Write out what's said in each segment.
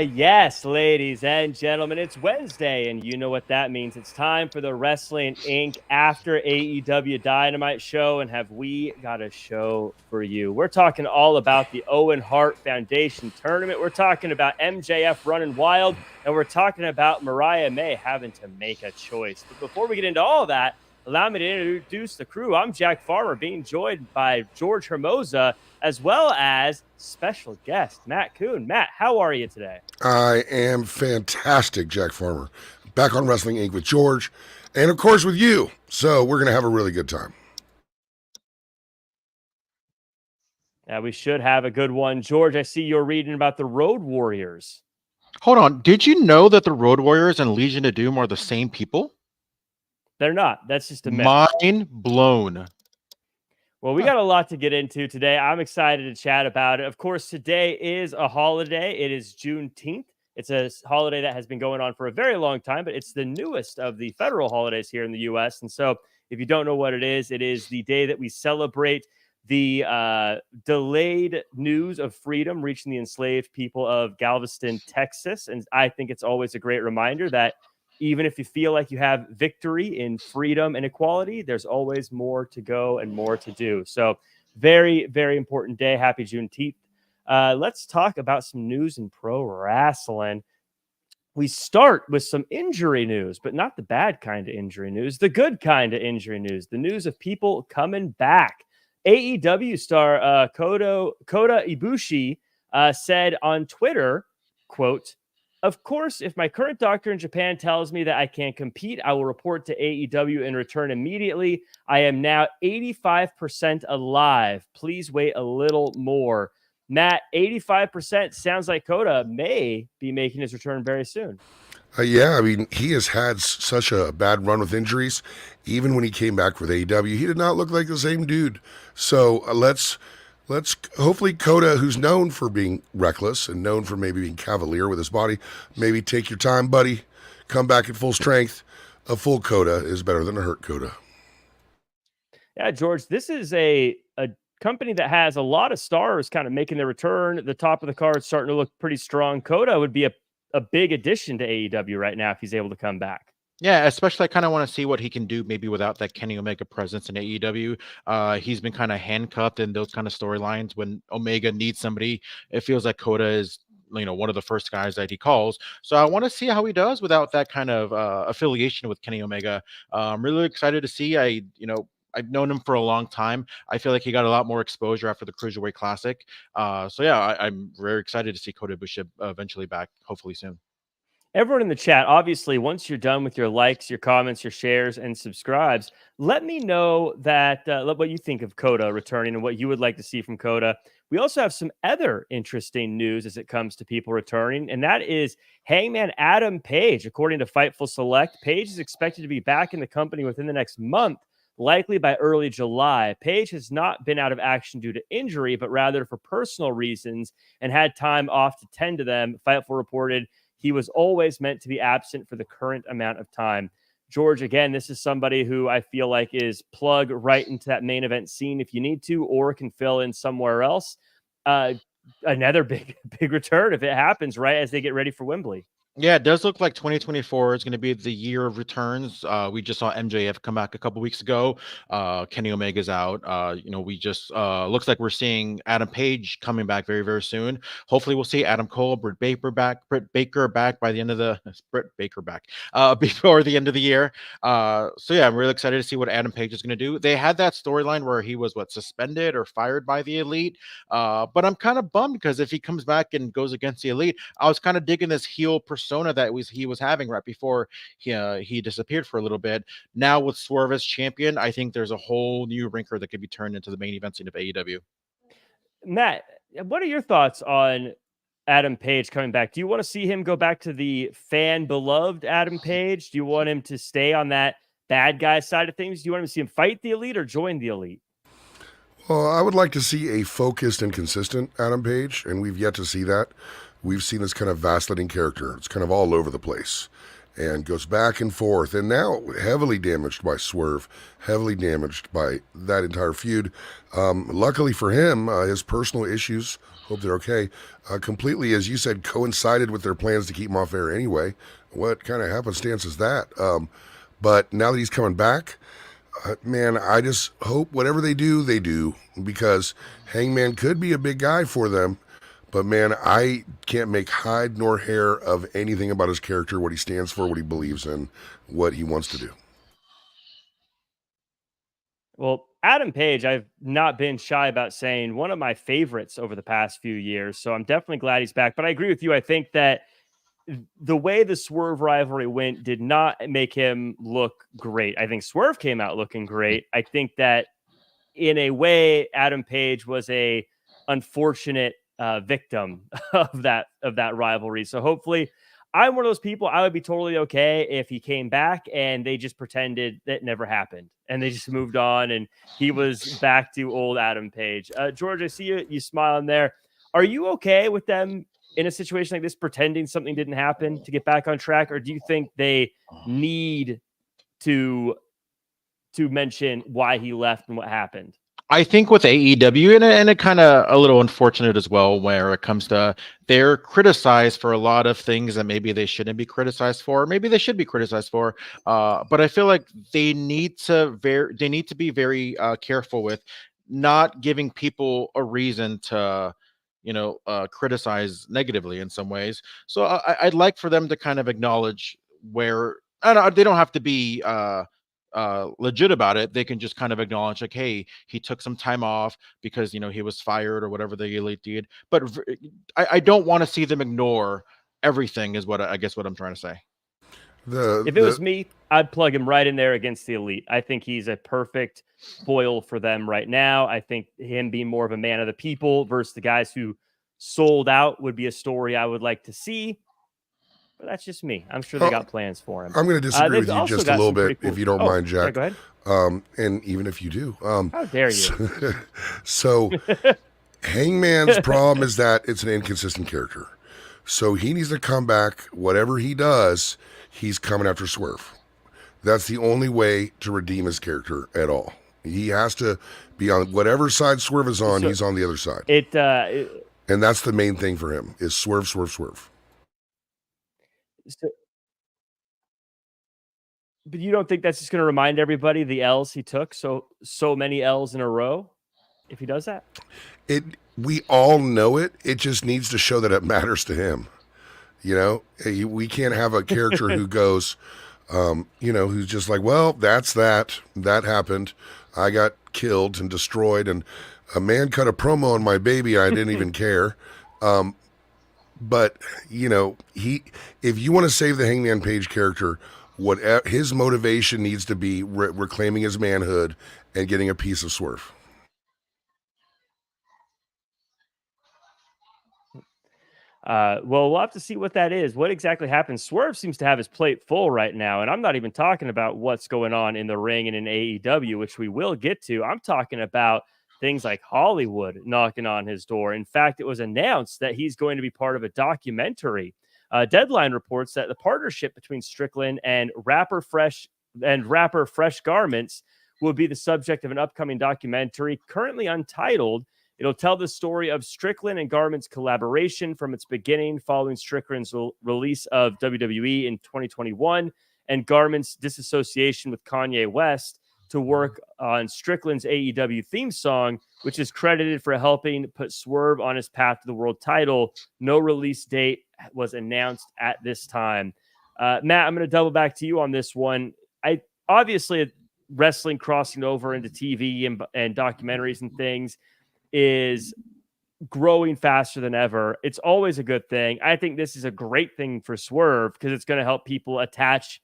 Yes, ladies and gentlemen, it's Wednesday, and you know what that means. It's time for the Wrestling Inc. after AEW Dynamite show, and have we got a show for you? We're talking all about the Owen Hart Foundation tournament. We're talking about MJF running wild, and we're talking about Mariah May having to make a choice. But before we get into all of that, allow me to introduce the crew. I'm Jack Farmer, being joined by George Hermoza, as well as special guest Matt Koon. Matt, how are you today? I am fantastic, Jack Farmer. Back on Wrestling Inc. with George, and of course with you. So we're going to have a really good time. Yeah, we should have a good one. George, I see you're reading about the Road Warriors. Hold on. Did you know that the Road Warriors and Legion of Doom are the same people? They're not. That's just a myth. Mind blown. Well, we got a lot to get into today. I'm excited to chat about it. Of course, today is a holiday. It is Juneteenth. It's a holiday that has been going on for a very long time, but it's the newest of the federal holidays here in the U.S. And so if you don't know what it is the day that we celebrate the delayed news of freedom reaching the enslaved people of Galveston, Texas. And I think it's always a great reminder that even if you feel like you have victory in freedom and equality, there's always more to go and more to do. So very, very important day. Happy Juneteenth. Let's talk about some news in pro wrestling. We start with some injury news, but not the bad kind of injury news, the good kind of injury news, the news of people coming back. AEW star Kota Ibushi said on Twitter, quote, "Of course, if my current doctor in Japan tells me that I can't compete, I will report to AEW and return immediately. I am now 85% alive. Please wait a little more." Matt, 85% sounds like Kota may be making his return very soon. Yeah, I mean, he has had such a bad run with injuries. Even when he came back with AEW, he did not look like the same dude. So let's hopefully Kota, who's known for being reckless and known for maybe being cavalier with his body, maybe take your time, buddy. Come back at full strength. A full Kota is better than a hurt Kota. Yeah, George, this is a company that has a lot of stars kind of making their return. The top of the card starting to look pretty strong. Kota would be a big addition to AEW right now if he's able to come back. Yeah, especially I kind of want to see what he can do maybe without that Kenny Omega presence in AEW. He's been kind of handcuffed in those kind of storylines. When Omega needs somebody, it feels like Kota is one of the first guys that he calls. So I want to see how he does without that kind of affiliation with Kenny Omega. I'm really excited to see. I've known him for a long time. I feel like he got a lot more exposure after the Cruiserweight Classic. So yeah, I'm very excited to see Kota Ibushi eventually back, hopefully soon. Everyone in the chat, obviously, once you're done with your likes, your comments, your shares, and subscribes, let me know that what you think of Kota returning and what you would like to see from Kota. We also have some other interesting news as it comes to people returning, and that is Hangman Adam Page. According to Fightful Select, Page is expected to be back in the company within the next month, likely by early July. Page has not been out of action due to injury, but rather for personal reasons, and had time off to tend to them. Fightful reported he was always meant to be absent for the current amount of time. George, again, this is somebody who I feel like is plug right into that main event scene if you need to, or can fill in somewhere else. Another big return if it happens right as they get ready for Wembley. Yeah, it does look like 2024 is going to be the year of returns. We just saw MJF come back a couple weeks ago. Kenny Omega's out. We just looks like we're seeing Adam Page coming back very, very soon. Hopefully, we'll see Adam Cole, Britt Baker back by the end of before the end of the year. So yeah, I'm really excited to see what Adam Page is going to do. They had that storyline where he was suspended or fired by the Elite, but I'm kind of bummed because if he comes back and goes against the Elite, I was kind of digging this heel persona that he was having right before he disappeared for a little bit. Now with Swerve as champion, I think there's a whole new rinker that could be turned into the main event scene of AEW. Matt, what are your thoughts on Adam Page coming back? Do you want to see him go back to the fan beloved Adam Page? Do you want him to stay on that bad guy side of things? Do you want him to see him fight the Elite or join the Elite? Well, I would like to see a focused and consistent Adam Page, and we've yet to see that. We've seen this kind of vacillating character. It's kind of all over the place. and goes back and forth, and now heavily damaged by Swerve, heavily damaged by that entire feud. Luckily for him, his personal issues, hope they're okay, completely, as you said, coincided with their plans to keep him off air anyway. What kind of happenstance is that? But now that he's coming back, man, I just hope whatever they do, because Hangman could be a big guy for them. But man, I can't make hide nor hair of anything about his character, what he stands for, what he believes in, what he wants to do. Well, Adam Page, I've not been shy about saying one of my favorites over the past few years. So I'm definitely glad he's back. But I agree with you. I think that the way the Swerve rivalry went did not make him look great. I think Swerve came out looking great. I think that in a way, Adam Page was a unfortunate victim of that rivalry. So hopefully, I'm one of those people. I would be totally okay if he came back and they just pretended that never happened and they just moved on and he was back to old Adam Page. George, I see you smiling there. Are you okay with them in a situation like this pretending something didn't happen to get back on track, or do you think they need to mention why he left and what happened? I think with AEW, and it kind of a little unfortunate as well, where it comes to they're criticized for a lot of things that maybe they shouldn't be criticized for, maybe they should be criticized for. But I feel like they need to be very careful with not giving people a reason to, criticize negatively in some ways. So I'd like for them to kind of acknowledge where, I don't know, they don't have to be legit about it. They can just kind of acknowledge, like, hey, he took some time off because he was fired or whatever the elite did. But I don't want to see them ignore everything, is what I guess what I'm trying to say. If it was me, I'd plug him right in there against the elite. I think he's a perfect foil for them right now. I think him being more of a man of the people versus the guys who sold out would be a story I would like to see. But that's just me. I'm sure they got plans for him. I'm going to disagree with you just a little bit, if you don't mind, Jack. Yeah, go ahead. And even if you do. How dare you? So Hangman's problem is that it's an inconsistent character. So he needs to come back. Whatever he does, he's coming after Swerve. That's the only way to redeem his character at all. He has to be on whatever side Swerve is on, he's on the other side. And that's the main thing for him, is Swerve, Swerve, Swerve. But you don't think that's just going to remind everybody the L's he took? So many L's in a row if he does that? We all know it. It just needs to show that it matters to him. We can't have a character who goes, who's just like, well, that's that. That happened. I got killed and destroyed, and a man cut a promo on my baby. I didn't even care. But if you want to save the Hangman Page character, what his motivation needs to be reclaiming his manhood and getting a piece of Swerve. Well, we'll have to see what that is. What exactly happened? Swerve seems to have his plate full right now, and I'm not even talking about what's going on in the ring and in AEW, which we will get to. I'm talking about things like Hollywood knocking on his door. In fact, it was announced that he's going to be part of a documentary. Deadline reports that the partnership between Strickland and rapper Fresh Garments will be the subject of an upcoming documentary currently untitled. It'll tell the story of Strickland and Garments' collaboration from its beginning following Strickland's release of WWE in 2021 and Garments' disassociation with Kanye West to work on Strickland's AEW theme song, which is credited for helping put Swerve on his path to the world title. No release date was announced at this time. Matt, I'm going to double back to you on this one. Obviously, wrestling crossing over into TV and documentaries and things is growing faster than ever. It's always a good thing. I think this is a great thing for Swerve because it's going to help people attach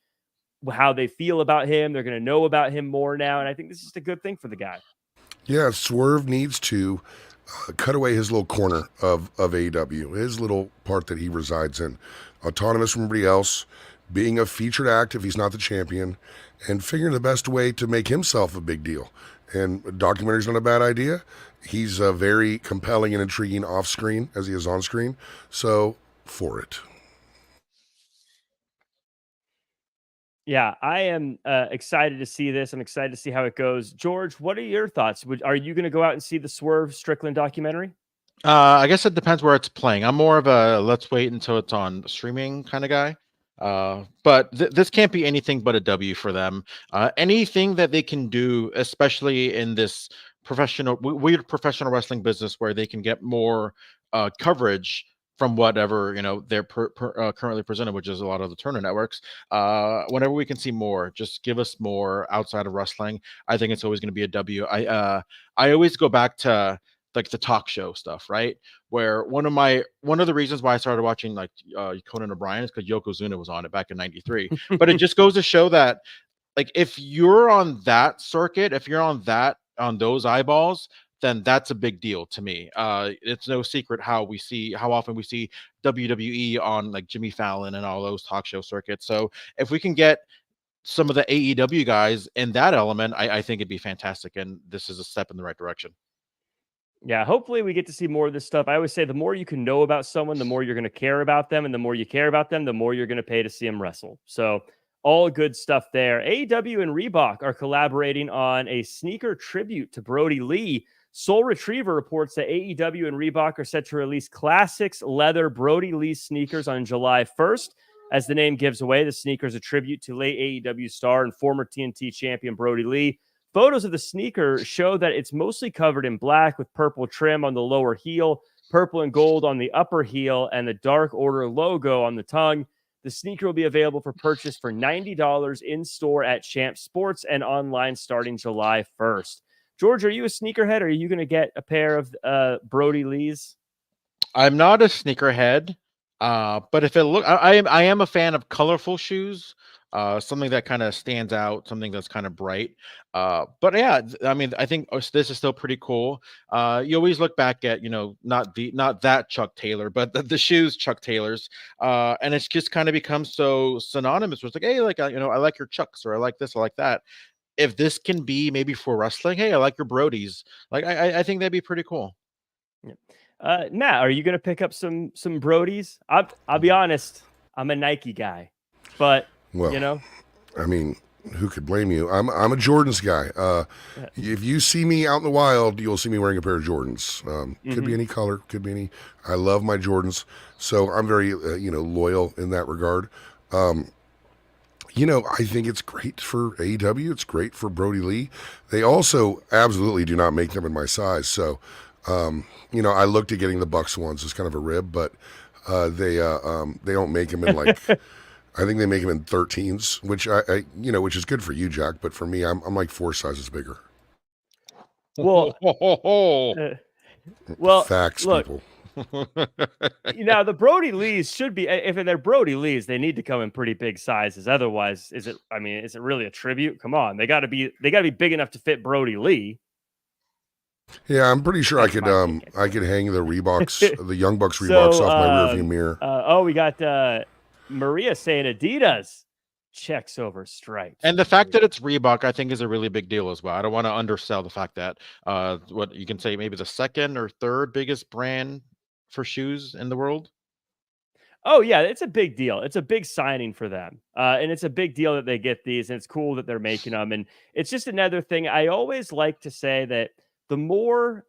how they feel about him. They're going to know about him more now. And I think this is a good thing for the guy. Yeah, Swerve needs to cut away his little corner of AEW, his little part that he resides in, autonomous from everybody else, being a featured act if he's not the champion, and figuring the best way to make himself a big deal. And documentary's not a bad idea. He's very compelling and intriguing off screen as he is on screen. So for it. Yeah, I am excited to see this. I'm excited to see how it goes. George, what are your thoughts? Are you going to go out and see the Swerve Strickland documentary? I guess it depends where it's playing. I'm more of a let's wait until it's on streaming kind of guy. But this can't be anything but a W for them. Anything that they can do, especially in this weird professional wrestling business where they can get more coverage from whatever they're currently presented, which is a lot of the Turner networks. Whenever we can see more, just give us more outside of wrestling. I think it's always going to be a W. I always go back to like the talk show stuff, right? Where one of the reasons why I started watching like Conan O'Brien is because Yokozuna was on it back in '93. But it just goes to show that like if you're on that circuit, if you're on those eyeballs, then that's a big deal to me. It's no secret how often we see WWE on like Jimmy Fallon and all those talk show circuits. So if we can get some of the AEW guys in that element, I think it'd be fantastic. And this is a step in the right direction. Yeah, hopefully we get to see more of this stuff. I always say the more you can know about someone, the more you're going to care about them. And the more you care about them, the more you're going to pay to see them wrestle. So all good stuff there. AEW and Reebok are collaborating on a sneaker tribute to Brodie Lee. Soul Retriever reports that AEW and Reebok are set to release Classics leather Brodie Lee sneakers on July 1st. As the name gives away, the sneakers a tribute to late AEW star and former TNT champion Brodie Lee. Photos of the sneaker show that it's mostly covered in black with purple trim on the lower heel, purple and gold on the upper heel, and the Dark Order logo on the tongue. The sneaker will be available for purchase for $90 in store at Champ Sports and online starting July 1st. George, are you a sneakerhead? Or are you going to get a pair of Brodie Lees? I'm not a sneakerhead, but if I am a fan of colorful shoes. Something that kind of stands out, something that's kind of bright. But yeah, I mean, I think this is still pretty cool. You always look back at, not that Chuck Taylor, but the shoes Chuck Taylor's, and it's just kind of become so synonymous with like, hey, like I like your Chucks, or I like this, I like that. If this can be maybe for wrestling, hey, I like your Brodies. Like I think that'd be pretty cool. Yeah. Matt, are you going to pick up some Brodies? I'll be honest, I'm a Nike guy, but. Well, I mean, who could blame you? I'm a Jordans guy. If you see me out in the wild, you'll see me wearing a pair of Jordans. Could be any color, could be any. I love my Jordans, so I'm very loyal in that regard. I think it's great for AEW. It's great for Brodie Lee. They also absolutely do not make them in my size. So, I looked at getting the Bucks ones as kind of a rib, but they don't make them in like. I think they make them in 13s, which which is good for you, Jack. But for me, I'm like 4 sizes bigger. Well, facts, look, people. The Brodie Lees should be, if they're Brodie Lees, they need to come in pretty big sizes. Otherwise, is it really a tribute? Come on, they got to be big enough to fit Brodie Lee. Yeah, I'm pretty sure I could hang the Reeboks, the Young Bucks Reeboks off my rearview mirror. We got Maria saying Adidas checks over stripes. And the fact that it's Reebok, I think, is a really big deal as well. I don't want to undersell the fact that what you can say, maybe the second or third biggest brand for shoes in the world. Oh yeah, it's a big deal. It's a big signing for them, and it's a big deal that they get these, and it's cool that they're making them. And it's just another thing. I always like to say that the more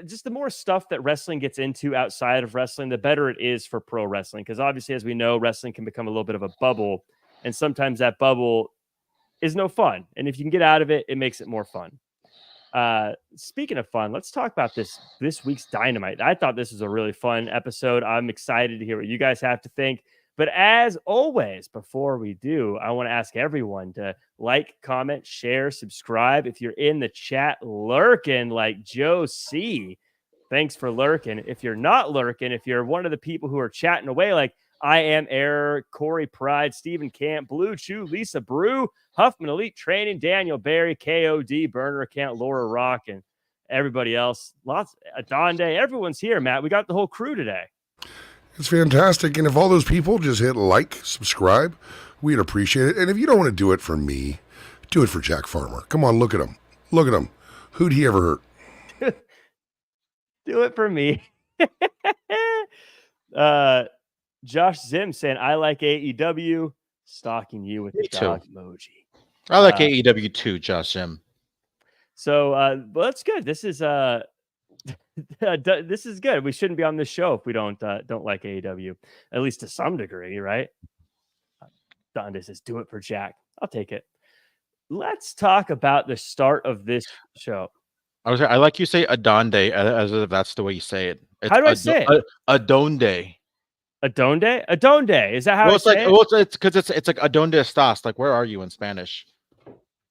just the more stuff that wrestling gets into outside of wrestling, the better it is for pro wrestling. Because obviously, as we know, wrestling can become a little bit of a bubble, and sometimes that bubble is no fun. And if you can get out of it, it makes it more fun. Speaking of fun, let's talk about this week's Dynamite. I thought this was a really fun episode. I'm excited to hear what you guys have to think. But as always, before we do, I want to ask everyone to like, comment, share, subscribe. If you're in the chat lurking like Joe C, thanks for lurking. If you're not lurking, if you're one of the people who are chatting away like I Am Error, Corey Pride, Stephen Camp, Blue Chew, Lisa Brew, Huffman Elite Training, Daniel Barry, KOD, Burner Account, Laura Rock, and everybody else. Lots, Adonde, everyone's here, Matt. We got the whole crew today. It's fantastic. And if all those people just hit like, subscribe, we'd appreciate it. And if you don't want to do it for me, do it for Jack Farmer. Come on, look at him. Look at him. Who'd he ever hurt? Do it for me. Josh Zim saying, I like AEW. Stalking you with Me the too. dog emoji. I like AEW too, Josh Jim. So well, that's good. This is this is good. We shouldn't be on this show if we don't like AEW, at least to some degree, right? Donda says, "Do it for Jack." I'll take it. Let's talk about the start of this show. I like you say Adonde as if that's the way you say it. It's How do I say it? Adonde. Adonde? Adonde. Is that how Well, I it's say like it? well, it's because it's like Adonde Estas. Like, where are you in Spanish?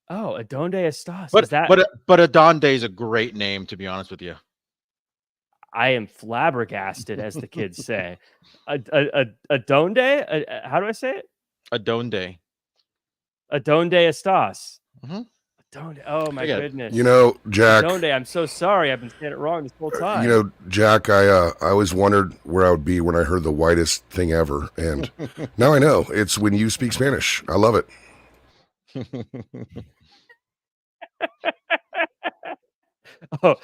Oh, Adonde Estas. But Is that? but Adonde is a great name, to be honest with you. I am flabbergasted, as the kids say. Adonde? How do I say it? Adonde. Adonde Estas. Mm-hmm. Adonde. Oh my goodness. You know, Jack. Adonde. I'm so sorry. I've been saying it wrong this whole time. You know, Jack, I always wondered where I would be when I heard the whitest thing ever, and now I know it's when you speak Spanish. I love it. Oh,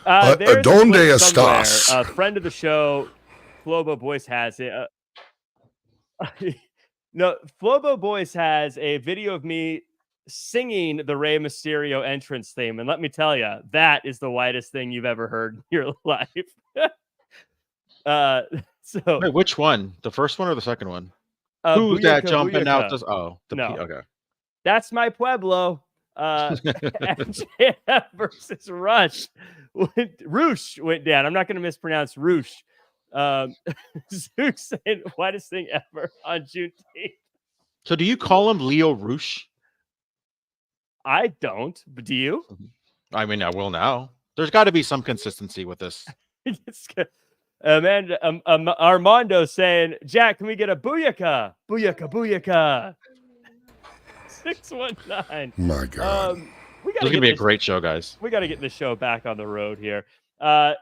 there's a Adonde clip somewhere. Estas? A friend of the show, Flobo Boys, has it. No, Flobo Boys has a video of me singing the Rey Mysterio entrance theme, and let me tell you, that is the whitest thing you've ever heard in your life. So wait, which one? The first one or the second one? Booyaka, Who's that jumping out? Booyaka. No. Okay. That's my Pueblo. MJF versus Rush. Roosh went down. I'm not going to mispronounce Roosh. Zook saying whitest thing ever on Juneteenth. So do you call him Leo Roosh? I don't, but do you? I mean, I will now. There's got to be some consistency with this. Armando saying, Jack, can we get a booyaka? Booyaka, booyaka. 619. My God. This is going to be a great show, guys. We got to get the show back on the road here.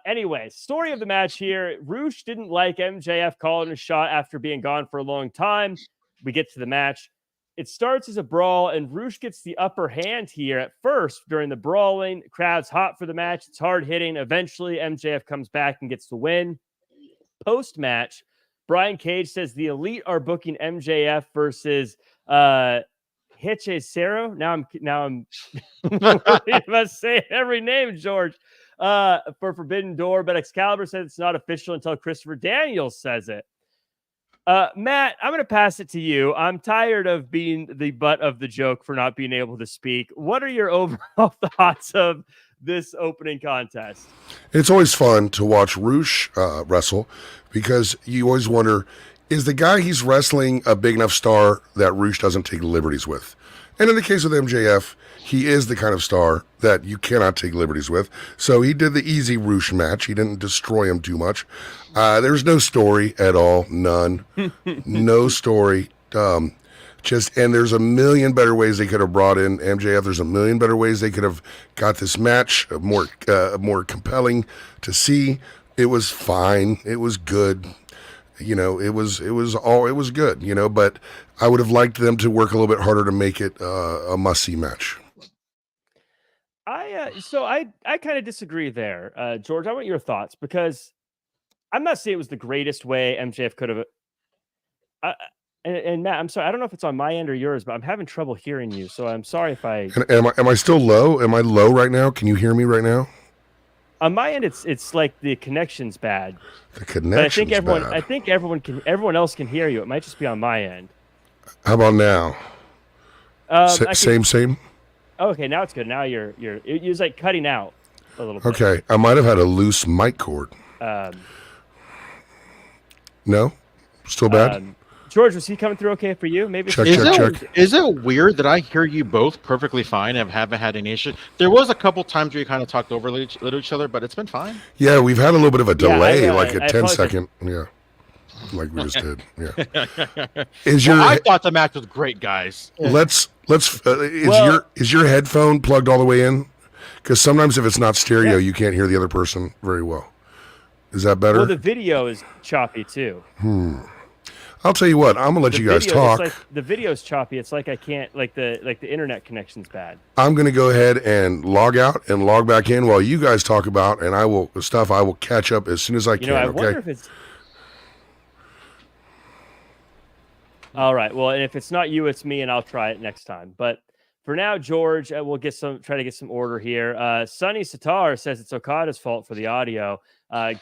Anyway, story of the match here. Roosh didn't like MJF calling a shot after being gone for a long time. We get to the match. It starts as a brawl, and Roosh gets the upper hand here at first during the brawling. Crowd's hot for the match. It's hard hitting. Eventually, MJF comes back and gets the win. Post-match, Brian Cage says the Elite are booking MJF versus Hechicero. Now I'm about to say every name, George. For Forbidden Door, but Excalibur says it's not official until Christopher Daniels says it. Matt, I'm going to pass it to you. I'm tired of being the butt of the joke for not being able to speak. What are your overall thoughts of this opening contest? It's always fun to watch Roosh wrestle because you always wonder, is the guy he's wrestling a big enough star that Roosh doesn't take liberties with? And in the case of MJF, he is the kind of star that you cannot take liberties with. So he did the easy Roosh match. He didn't destroy him too much. There's no story at all. None. No story. And there's a million better ways they could have brought in MJF. There's a million better ways they could have got this match more compelling to see. It was fine. It was good. You know, it was good, you know, but I would have liked them to work a little bit harder to make it a must-see match. I kind of disagree there. George, I want your thoughts because I'm not saying it was the greatest way MJF could have. And Matt, I'm sorry. I don't know if it's on my end or yours, but I'm having trouble hearing you. So I'm sorry if I. Am I still low? Am I low right now? Can you hear me right now? On my end, it's like the connection's bad. The connection's bad. I think everyone else can hear you. It might just be on my end. How about now? Same. Okay, now it's good. Now you're like cutting out a little bit. Okay, I might have had a loose mic cord. No, still bad. George, was he coming through okay for you? Maybe check. Is it weird that I hear you both perfectly fine and haven't had any issues? There was a couple times where you kind of talked over each other, but it's been fine. Yeah, we've had a little bit of a delay, like a 10-second. Yeah, like we just did. Yeah. I thought the match was great, guys. Is your headphone plugged all the way in? Because sometimes if it's not stereo, you can't hear the other person very well. Is that better? Well, the video is choppy too. I'll tell you what, I'm gonna let you guys talk. The video's choppy. It's like I can't the internet connection's bad. I'm gonna go ahead and log out and log back in while you guys talk about, and I will catch up as soon as I can. I wonder if it's. All right. Well, and if it's not you, it's me, and I'll try it next time. But for now, George, we'll try to get some order here. Sunny Sitar says it's Okada's fault for the audio.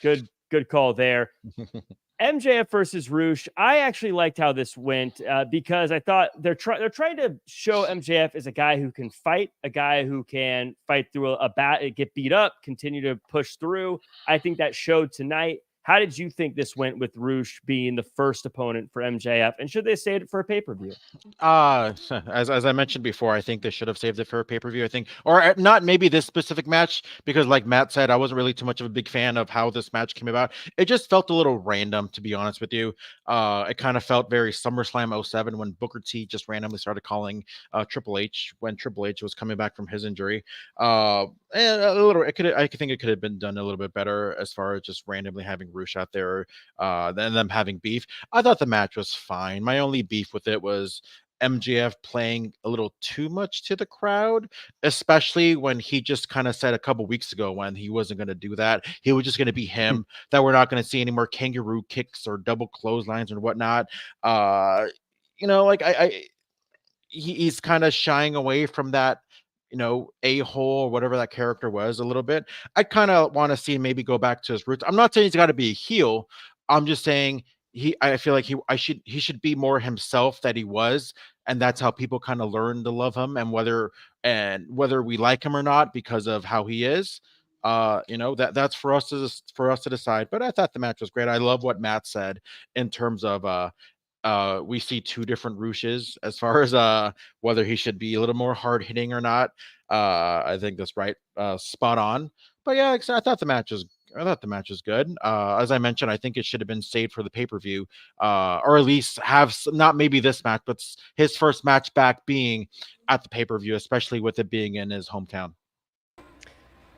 Good call there. MJF versus Roosh. I actually liked how this went because I thought they're trying to show MJF as a guy who can fight, a guy who can fight through a bat, get beat up, continue to push through. I think that showed tonight. How did you think this went with Roosh being the first opponent for MJF? And should they save it for a pay-per-view? As I mentioned before, I think they should have saved it for a pay-per-view. I think, or not maybe this specific match, because like Matt said, I wasn't really too much of a big fan of how this match came about. It just felt a little random, to be honest with you. It kind of felt very SummerSlam 07 when Booker T just randomly started calling Triple H when Triple H was coming back from his injury. And I think it could have been done a little bit better as far as just randomly having Roosh out there, than them having beef. I thought the match was fine. My only beef with it was MJF playing a little too much to the crowd, especially when he just kind of said a couple weeks ago when he wasn't going to do that. He was just going to be him, that we're not going to see any more kangaroo kicks or double clotheslines or whatnot. He's kind of shying away from that, a-hole or whatever that character was a little bit. I kind of want to see him maybe go back to his roots. I'm not saying he's got to be a heel. I'm just saying I feel like he should be more himself that he was, and that's how people kind of learn to love him, and whether we like him or not because of how he is, that's for us to decide. But I thought the match was great. I love what Matt said in terms of we see two different Rooshes as far as whether he should be a little more hard hitting or not. I think that's right, spot on. But yeah, I thought the match was good. As I mentioned, I think it should have been saved for the pay-per-view, or at least have not maybe this match, but his first match back being at the pay-per-view, especially with it being in his hometown.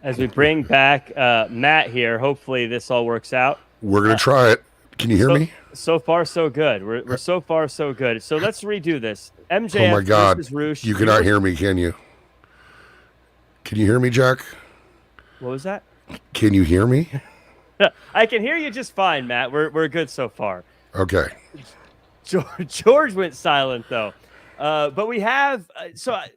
As we bring back Matt here, hopefully this all works out. We're going to try it. Can you hear me? So far, so good. We're so far, so good. So let's redo this. MJF oh my God. versus Roosh. You cannot hear me, can you? Can you hear me, Jack? What was that? Can you hear me? I can hear you just fine, Matt. We're good so far. Okay. George went silent, though. But we have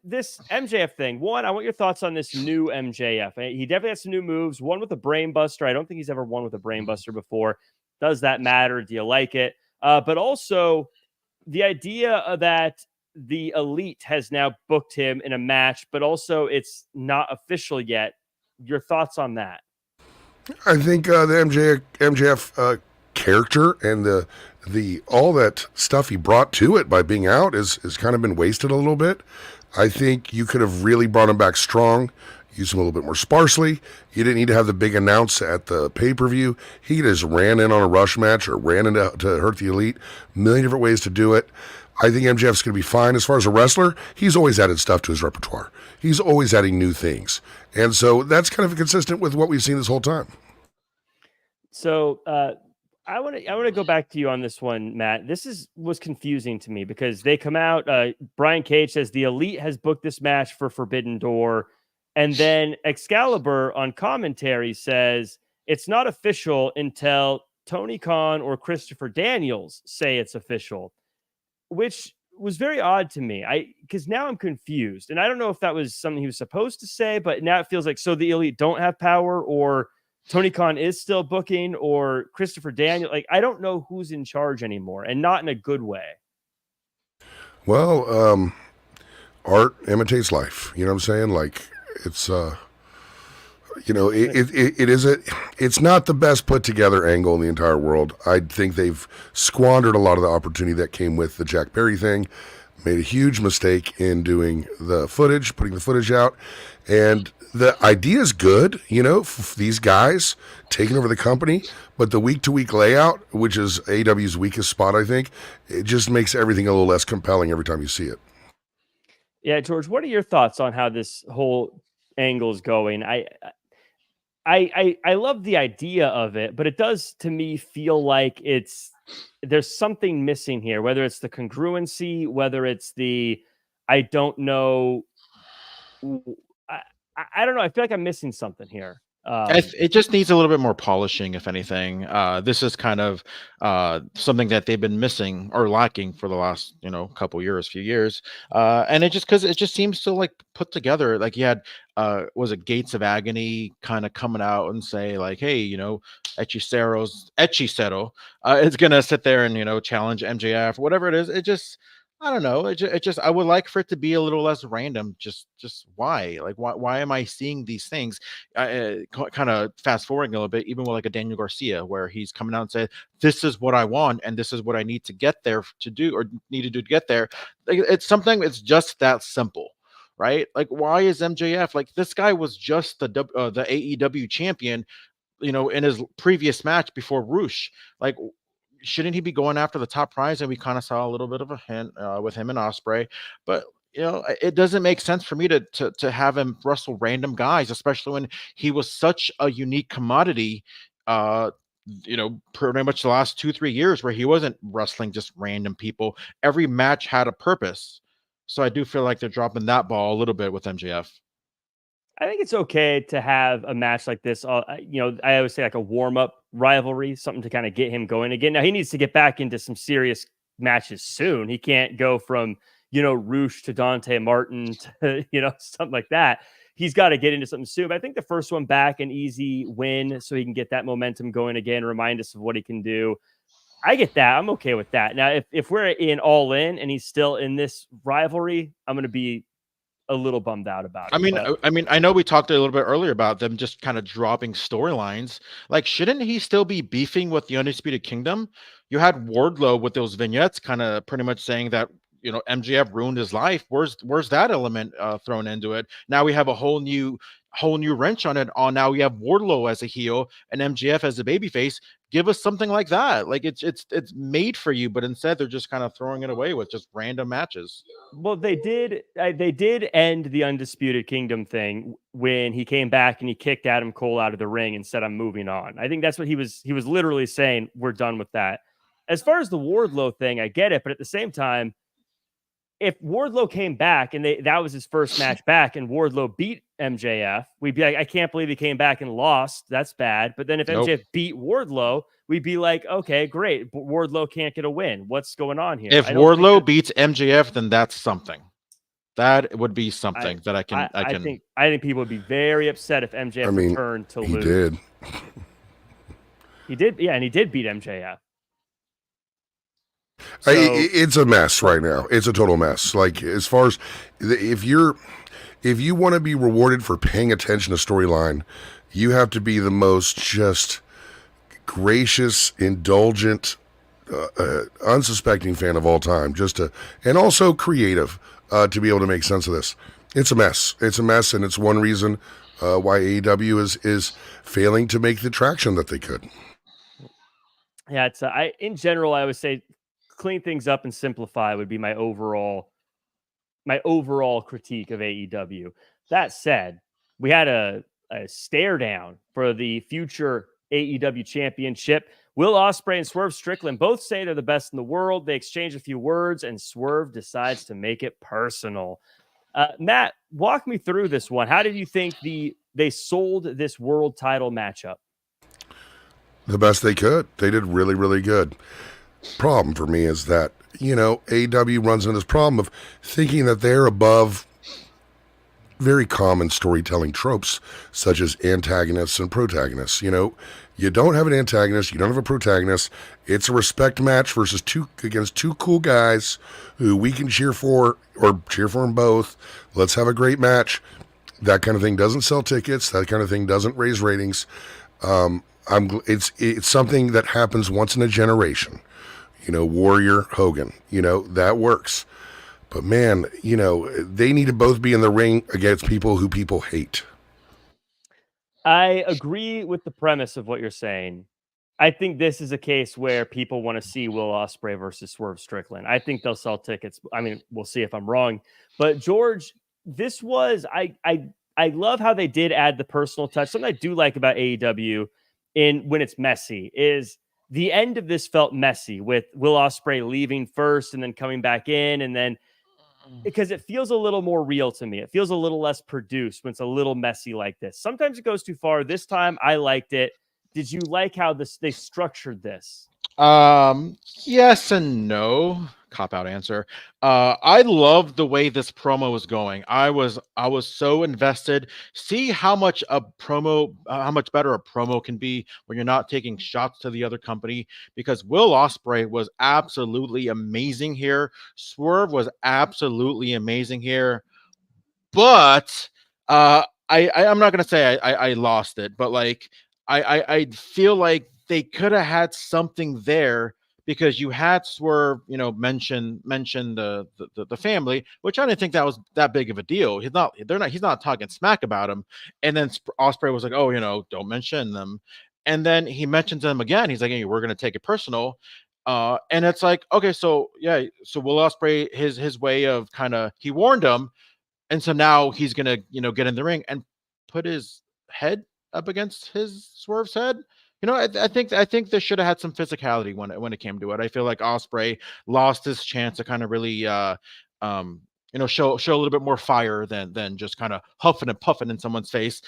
this MJF thing. One, I want your thoughts on this new MJF. He definitely has some new moves. One with a brain buster. I don't think he's ever won with a brain buster before. Does that matter? Do you like it? But also the idea that the Elite has now booked him in a match, but also it's not official yet. Your thoughts on that? I think the MJF character and the all that stuff he brought to it by being out is kind of been wasted a little bit. I think you could have really brought him back strong, used him a little bit more sparsely. You didn't need to have the big announce at the pay-per-view. He just ran in on a rush match or ran in to hurt the Elite. A million different ways to do it. I think MJF's going to be fine. As far as a wrestler, he's always added stuff to his repertoire. He's always adding new things. And so that's kind of consistent with what we've seen this whole time. So I want to go back to you on this one, Matt. This was confusing to me because they come out. Brian Cage says the Elite has booked this match for Forbidden Door. And then Excalibur on commentary says it's not official until Tony Khan or Christopher Daniels say it's official, which was very odd to me. Because now I'm confused. And I don't know if that was something he was supposed to say, but now it feels like, so the Elite don't have power, or Tony Khan is still booking, or Christopher Daniels. Like, I don't know who's in charge anymore, and not in a good way. Well, art imitates life. You know what I'm saying? Like, it's it's not the best put together angle in the entire world. I think they've squandered a lot of the opportunity that came with the Jack Perry thing, made a huge mistake in doing the footage, putting the footage out. And the idea is good, these guys taking over the company, but the week-to-week layout, which is AEW's weakest spot, I think, it just makes everything a little less compelling every time you see it. Yeah, George, what are your thoughts on how this whole angle is going? I love the idea of it, but it does to me feel like there's something missing here, whether it's the congruency, whether it's I don't know. I don't know. I feel like I'm missing something here. It just needs a little bit more polishing, if anything. This is kind of something that they've been missing or lacking for the last, few years. And because it just seems so like put together. Like you had, was it Gates of Agony kind of coming out and say like, hey, Hechicero is gonna sit there and challenge MJF, whatever it is. It just I don't know. It just I would like for it to be a little less random. Just why? Like why am I seeing these things? Kind of fast forwarding a little bit, even with like a Daniel Garcia, where he's coming out and said, "This is what I want, and this is what I need to get there to do, or need to do to get there." Like, it's something. It's just that simple, right? Like, why is MJF like this guy was just the AEW champion, in his previous match before Roosh? Like, shouldn't he be going after the top prize? And we kind of saw a little bit of a hint with him and Osprey, but it doesn't make sense for me to have him wrestle random guys, especially when he was such a unique commodity. Pretty much the last 2-3 years where he wasn't wrestling just random people. Every match had a purpose. So I do feel like they're dropping that ball a little bit with MJF. I think it's okay to have a match like this. I always say like a warm up rivalry, something to kind of get him going again. Now he needs to get back into some serious matches soon. He can't go from, Roosh to Dante Martin to, something like that. He's got to get into something soon. But I think the first one back, an easy win so he can get that momentum going again, remind us of what he can do. I get that. I'm okay with that. Now, if we're in All In and he's still in this rivalry, I'm going to be a little bummed out about it. I know we talked a little bit earlier about them just kind of dropping storylines. Like, shouldn't he still be beefing with the Undisputed Kingdom? You had Wardlow with those vignettes kind of pretty much saying that, MJF ruined his life. Where's that element thrown into it? Now we have a whole new wrench on it. Now we have Wardlow as a heel and MJF as a babyface. Give us something like that. Like it's made for you, but instead they're just kind of throwing it away with just random matches. Well, they did end the Undisputed Kingdom thing when he came back and he kicked Adam Cole out of the ring and said, "I'm moving on." I think that's what he was literally saying. We're done with that. As far as the Wardlow thing, I get it, but at the same time, if Wardlow came back and that was his first match back and Wardlow beat MJF, we'd be like, I can't believe he came back and lost. That's bad. But then if MJF beat Wardlow, we'd be like, okay, great. But Wardlow can't get a win. What's going on here? If Wardlow beats MJF, then that's something. That would be something that I think people would be very upset if MJF returned to lose. He did. Yeah, and he did beat MJF. So, it's a mess right now. It's a total mess. Like, as far as if you want to be rewarded for paying attention to storyline, you have to be the most just gracious, indulgent, unsuspecting fan of all time. And also creative to be able to make sense of this. It's a mess. It's a mess, and it's one reason why AEW is failing to make the traction that they could. Yeah, it's in general, I would say clean things up and simplify would be my overall critique of AEW. That said, we had a stare down for the future AEW championship. Will Osprey and Swerve Strickland both say they're the best in the world. They exchange a few words and Swerve decides to make it personal. Matt, walk me through this one. How did you think they sold this world title matchup? The best they could. They did really, really good. Problem for me is that, AEW runs into this problem of thinking that they're above very common storytelling tropes, such as antagonists and protagonists. You don't have an antagonist, you don't have a protagonist. It's a respect match against two cool guys who we can cheer for or cheer for them both. Let's have a great match. That kind of thing doesn't sell tickets. That kind of thing doesn't raise ratings. It's something that happens once in a generation. Warrior, Hogan, that works. But man, they need to both be in the ring against people who people hate. I agree with the premise of what you're saying. I think this is a case where people want to see Will Ospreay versus Swerve Strickland. I think they'll sell tickets. I mean, we'll see if I'm wrong. But George, this was I love how they did add the personal touch. Something I do like about AEW when it's messy is the end of this felt messy with Will Ospreay leaving first and then coming back in. And then because it feels a little more real to me. It feels a little less produced when it's a little messy like this. Sometimes it goes too far. This time I liked it. Did you like how they structured this? Yes and no. Cop out answer. I loved the way this promo was going. I was so invested. See how much a promo, how much better a promo can be when you're not taking shots to the other company. Because Will Ospreay was absolutely amazing here. Swerve was absolutely amazing here. But I'm not gonna say I lost it, but like I feel like they could have had something there because you had Swerve, mention the family, which I didn't think that was that big of a deal. He's not talking smack about him. And then Ospreay was like, oh, don't mention them. And then he mentions them again. He's like, hey, we're gonna take it personal. And it's like, okay, so yeah, so Will Ospreay, his way of he warned him, and so now he's gonna, get in the ring and put his head up against his Swerve's head. I think this should have had some physicality when it came to it. I feel like Ospreay lost his chance to kind of really show a little bit more fire than just kind of huffing and puffing in someone's face.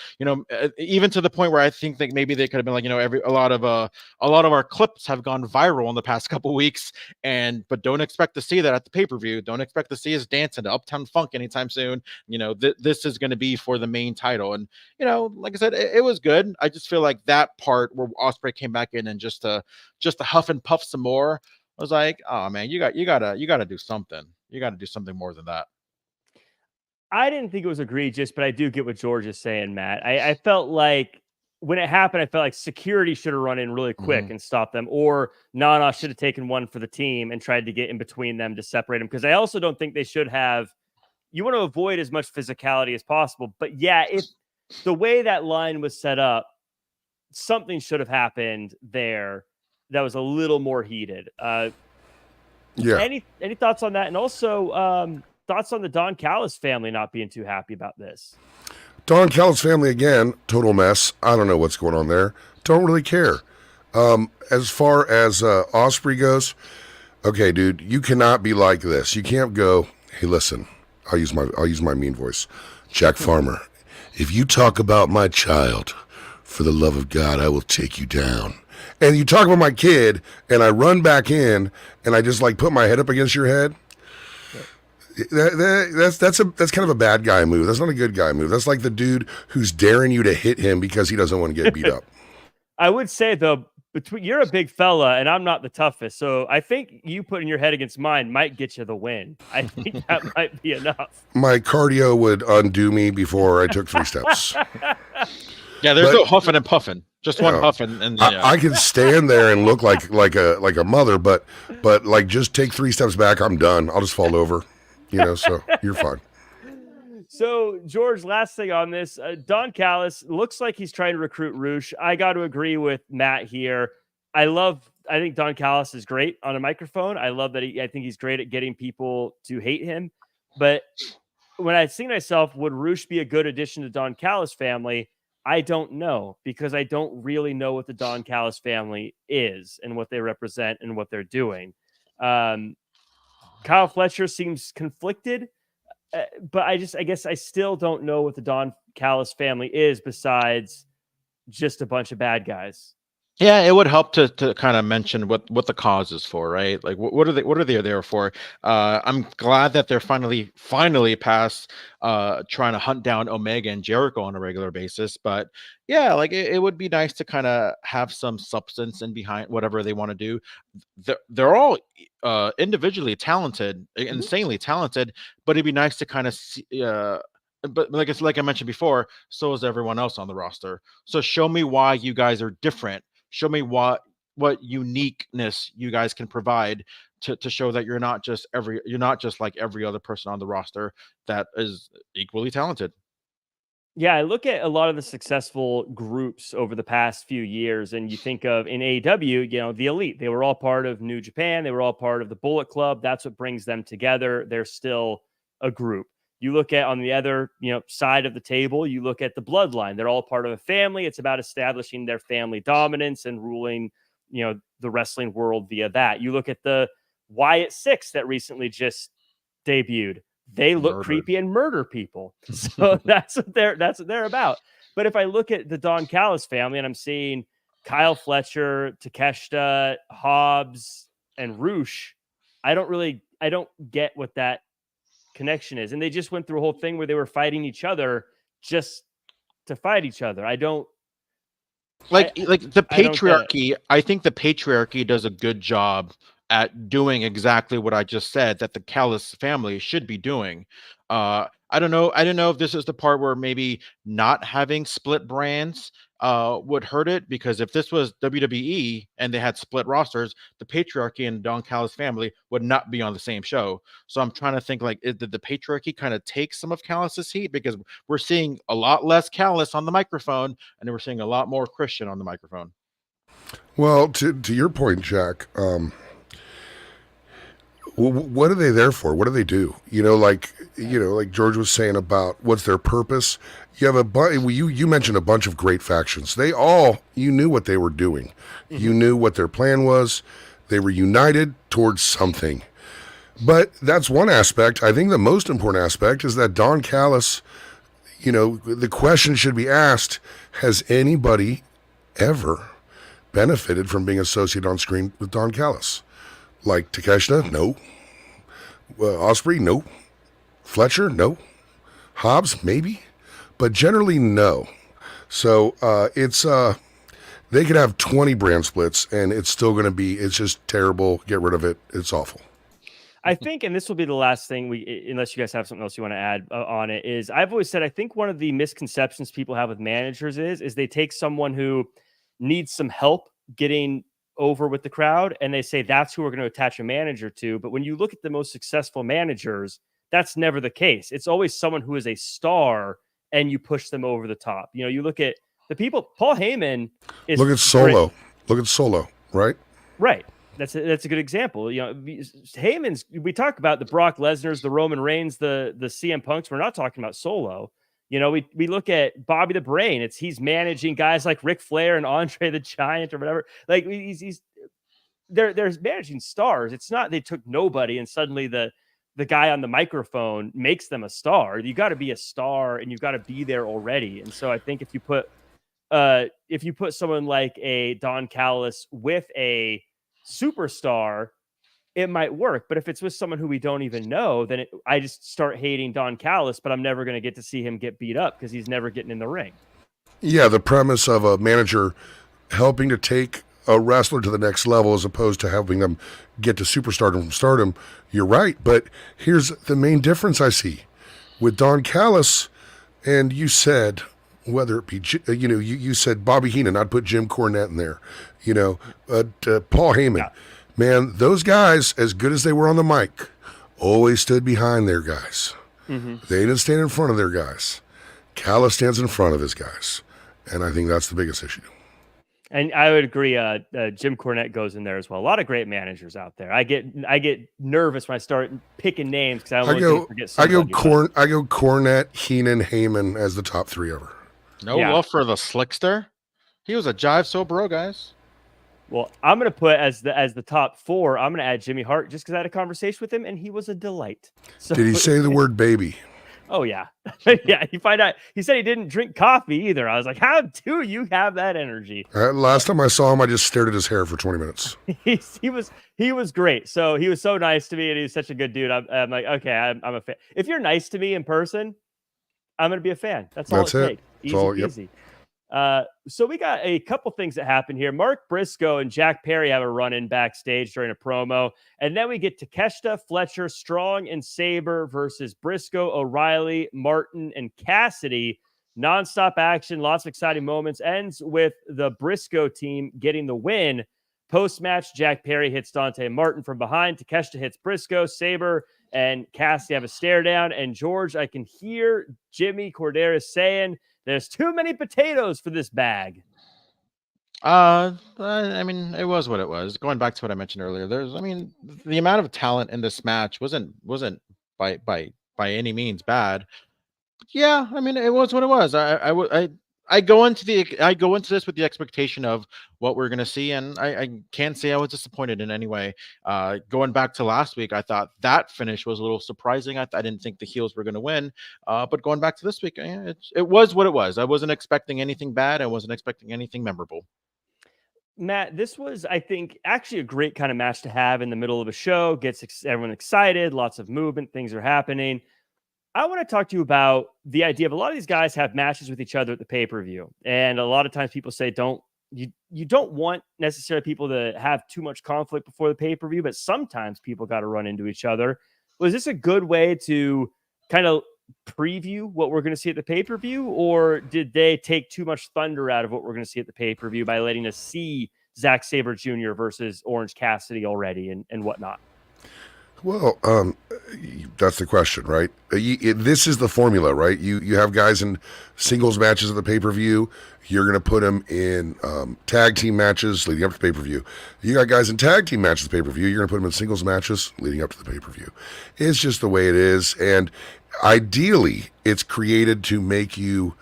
Even to the point where I think that maybe they could have been like, a lot of our clips have gone viral in the past couple weeks, but don't expect to see that at the pay-per-view. Don't expect to see us dancing to Uptown Funk anytime soon. This is going to be for the main title, and like I said, it was good. I just feel like that part where Ospreay came back in and just to huff and puff some more, I was like, oh man, you gotta do something. You got to do something more than that. I didn't think it was egregious, but I do get what George is saying, Matt. I felt like when it happened, I felt like security should have run in really quick and stopped them, or Nana should have taken one for the team and tried to get in between them to separate them. Because I also don't think they should have. You want to avoid as much physicality as possible. But yeah, if the way that line was set up, something should have happened there that was a little more heated. Yeah. Any thoughts on that? And also thoughts on the Don Callis family not being too happy about this? Don Callis family, again, total mess. I don't know what's going on there. Don't really care. As far as Osprey goes, okay, dude, you cannot be like this. You can't go, hey, listen, I'll use my mean voice. Jack Farmer, if you talk about my child, for the love of God, I will take you down. And you talk about my kid, and I run back in, and I just like put my head up against your head. That's kind of a bad guy move. That's not a good guy move. That's like the dude who's daring you to hit him because he doesn't want to get beat up. I would say though, you're a big fella, and I'm not the toughest, so I think you putting your head against mine might get you the win. I think that might be enough. My cardio would undo me before I took 3 steps. Yeah, there's no huffing and puffing. Just one huff and I can stand there and look like a mother, but like just take 3 steps back, I'm done. I'll just fall over, so you're fine. So George, last thing on this, Don Callis looks like he's trying to recruit Roosh. I got to agree with Matt here. I think Don Callis is great on a microphone. I love that I think he's great at getting people to hate him. But when I see myself, would Roosh be a good addition to Don Callis family? I don't know, because I don't really know what the Don Callis family is and what they represent and what they're doing. Kyle Fletcher seems conflicted, but I guess I still don't know what the Don Callis family is besides just a bunch of bad guys. Yeah, it would help to kind of mention what the cause is for, right? Like what are they there for? I'm glad that they're finally past trying to hunt down Omega and Jericho on a regular basis. But yeah, like it would be nice to kind of have some substance in behind whatever they want to do. They're all individually talented, insanely talented, but it'd be nice to kind of see, but like I mentioned before, so is everyone else on the roster. So show me why you guys are different. Show me what uniqueness you guys can provide to show that you're not just like every other person on the roster that is equally talented. Yeah, I look at a lot of the successful groups over the past few years, and you think of in AEW, the Elite. They were all part of New Japan. They were all part of the Bullet Club. That's what brings them together. They're still a group. You look at on the other, side of the table, you look at the Bloodline. They're all part of a family. It's about establishing their family dominance and ruling, the wrestling world via that. You look at the Wyatt Six that recently just debuted. they look creepy and murder people. So that's what they're about. But if I look at the Don Callis family and I'm seeing Kyle Fletcher, Takeshita, Hobbs, and Roosh, I don't get what that connection is. And they just went through a whole thing where they were fighting each other just to fight each other. I don't like the patriarchy. I think the patriarchy does a good job at doing exactly what I just said that the Callis family should be doing. I don't know if this is the part where maybe not having split brands would hurt it, because if this was WWE and they had split rosters, the patriarchy and Don Callis family would not be on the same show. So I'm trying to think, like, did the patriarchy kind of take some of Callis's heat, because we're seeing a lot less Callis on the microphone and we're seeing a lot more Christian on the microphone. Well, to your point, Jack, what are they there for? What do they do? Like George was saying about what's their purpose. You have you mentioned a bunch of great factions. You knew what they were doing. Mm-hmm. You knew what their plan was. They were united towards something. But that's one aspect. I think the most important aspect is that Don Callis, the question should be asked, has anybody ever benefited from being associated on screen with Don Callis? Like Takeshita, no. Osprey, no. Fletcher, no. Hobbs, maybe. But generally, no. So it's they could have 20 brand splits and it's still going to be, it's just terrible. Get rid of it. It's awful. I think, and this will be the last thing unless you guys have something else you want to add on it, is I've always said, I think one of the misconceptions people have with managers is they take someone who needs some help getting over with the crowd and they say that's who we're going to attach a manager to. But when you look at the most successful managers, that's never the case. It's always someone who is a star and you push them over the top. You look at the people. Paul Heyman is look at Solo. Great. Look at Solo, right? Right. That's a good example. Heyman's. We talk about the Brock Lesnar's, the Roman Reigns, the CM Punks. We're not talking about Solo. We look at Bobby the Brain. He's managing guys like Ric Flair and Andre the Giant or whatever. Like they're managing stars. It's not they took nobody and suddenly the guy on the microphone makes them a star. You got to be a star and you've got to be there already. And so I think if you put someone like a Don Callis with a superstar, it might work. But if it's with someone who we don't even know, then I just start hating Don Callis, but I'm never going to get to see him get beat up because he's never getting in the ring. Yeah, the premise of a manager helping to take a wrestler to the next level as opposed to having them get to superstardom from stardom, you're right. But here's the main difference I see with Don Callis, and you said, whether it be, you said Bobby Heenan, I'd put Jim Cornette in there, Paul Heyman. Yeah. Man, those guys, as good as they were on the mic, always stood behind their guys. Mm-hmm. They didn't stand in front of their guys. Callis stands in front of his guys. And I think that's the biggest issue. And I would agree. Jim Cornette goes in there as well. A lot of great managers out there. I get nervous when I start picking names because I forget somebody. I go Cornette, Heenan, Heyman as the top three ever. No love for the Slickster. He was a jive so bro, guys. Well, I'm going to put as the top four, I'm going to add Jimmy Hart just because I had a conversation with him and he was a delight. So, did he say the word baby? Oh, yeah. Yeah. You find out he said he didn't drink coffee either. I was like, how do you have that energy? Last time I saw him, I just stared at his hair for 20 minutes. He was great. So he was so nice to me and he was such a good dude. I'm like, okay, I'm a fan. If you're nice to me in person, I'm going to be a fan. That's all it takes. Easy. So we got a couple things that happen here. Mark Briscoe and Jack Perry have a run-in backstage during a promo. And then we get Takeshita, Fletcher, Strong, and Sabre versus Briscoe, O'Reilly, Martin, and Cassidy. Non-stop action, lots of exciting moments. Ends with the Briscoe team getting the win. Post-match, Jack Perry hits Dante Martin from behind. Takeshita hits Briscoe. Sabre and Cassidy have a stare down. And George, I can hear Jimmy Corderas saying, there's too many potatoes for this bag. I mean, it was what it was. Going back to what I mentioned earlier, the amount of talent in this match wasn't by any means bad. Yeah, I mean, it was what it was. I go into this with the expectation of what we're gonna see, and I can't say I was disappointed in any way. Going back to last week, I thought that finish was a little surprising. I didn't think the heels were gonna win, but going back to this week, it was what it was. I wasn't expecting anything bad. I wasn't expecting anything memorable. Matt, this was, I think, actually a great kind of match to have in the middle of a show. Gets everyone excited, lots of movement, things are happening. I want to talk to you about the idea of a lot of these guys have matches with each other at the pay-per-view. And a lot of times people say, you don't want necessarily people to have too much conflict before the pay-per-view, but sometimes people got to run into each other. Was this a good way to kind of preview what we're going to see at the pay-per-view, or did they take too much thunder out of what we're going to see at the pay-per-view by letting us see Zack Sabre Jr. versus Orange Cassidy already and whatnot? Well, that's the question, right? This is the formula, right? You have guys in singles matches at the pay-per-view. You're going to put them in tag team matches leading up to the pay-per-view. You got guys in tag team matches at the pay-per-view. You're going to put them in singles matches leading up to the pay-per-view. It's just the way it is. And ideally, it's created to make you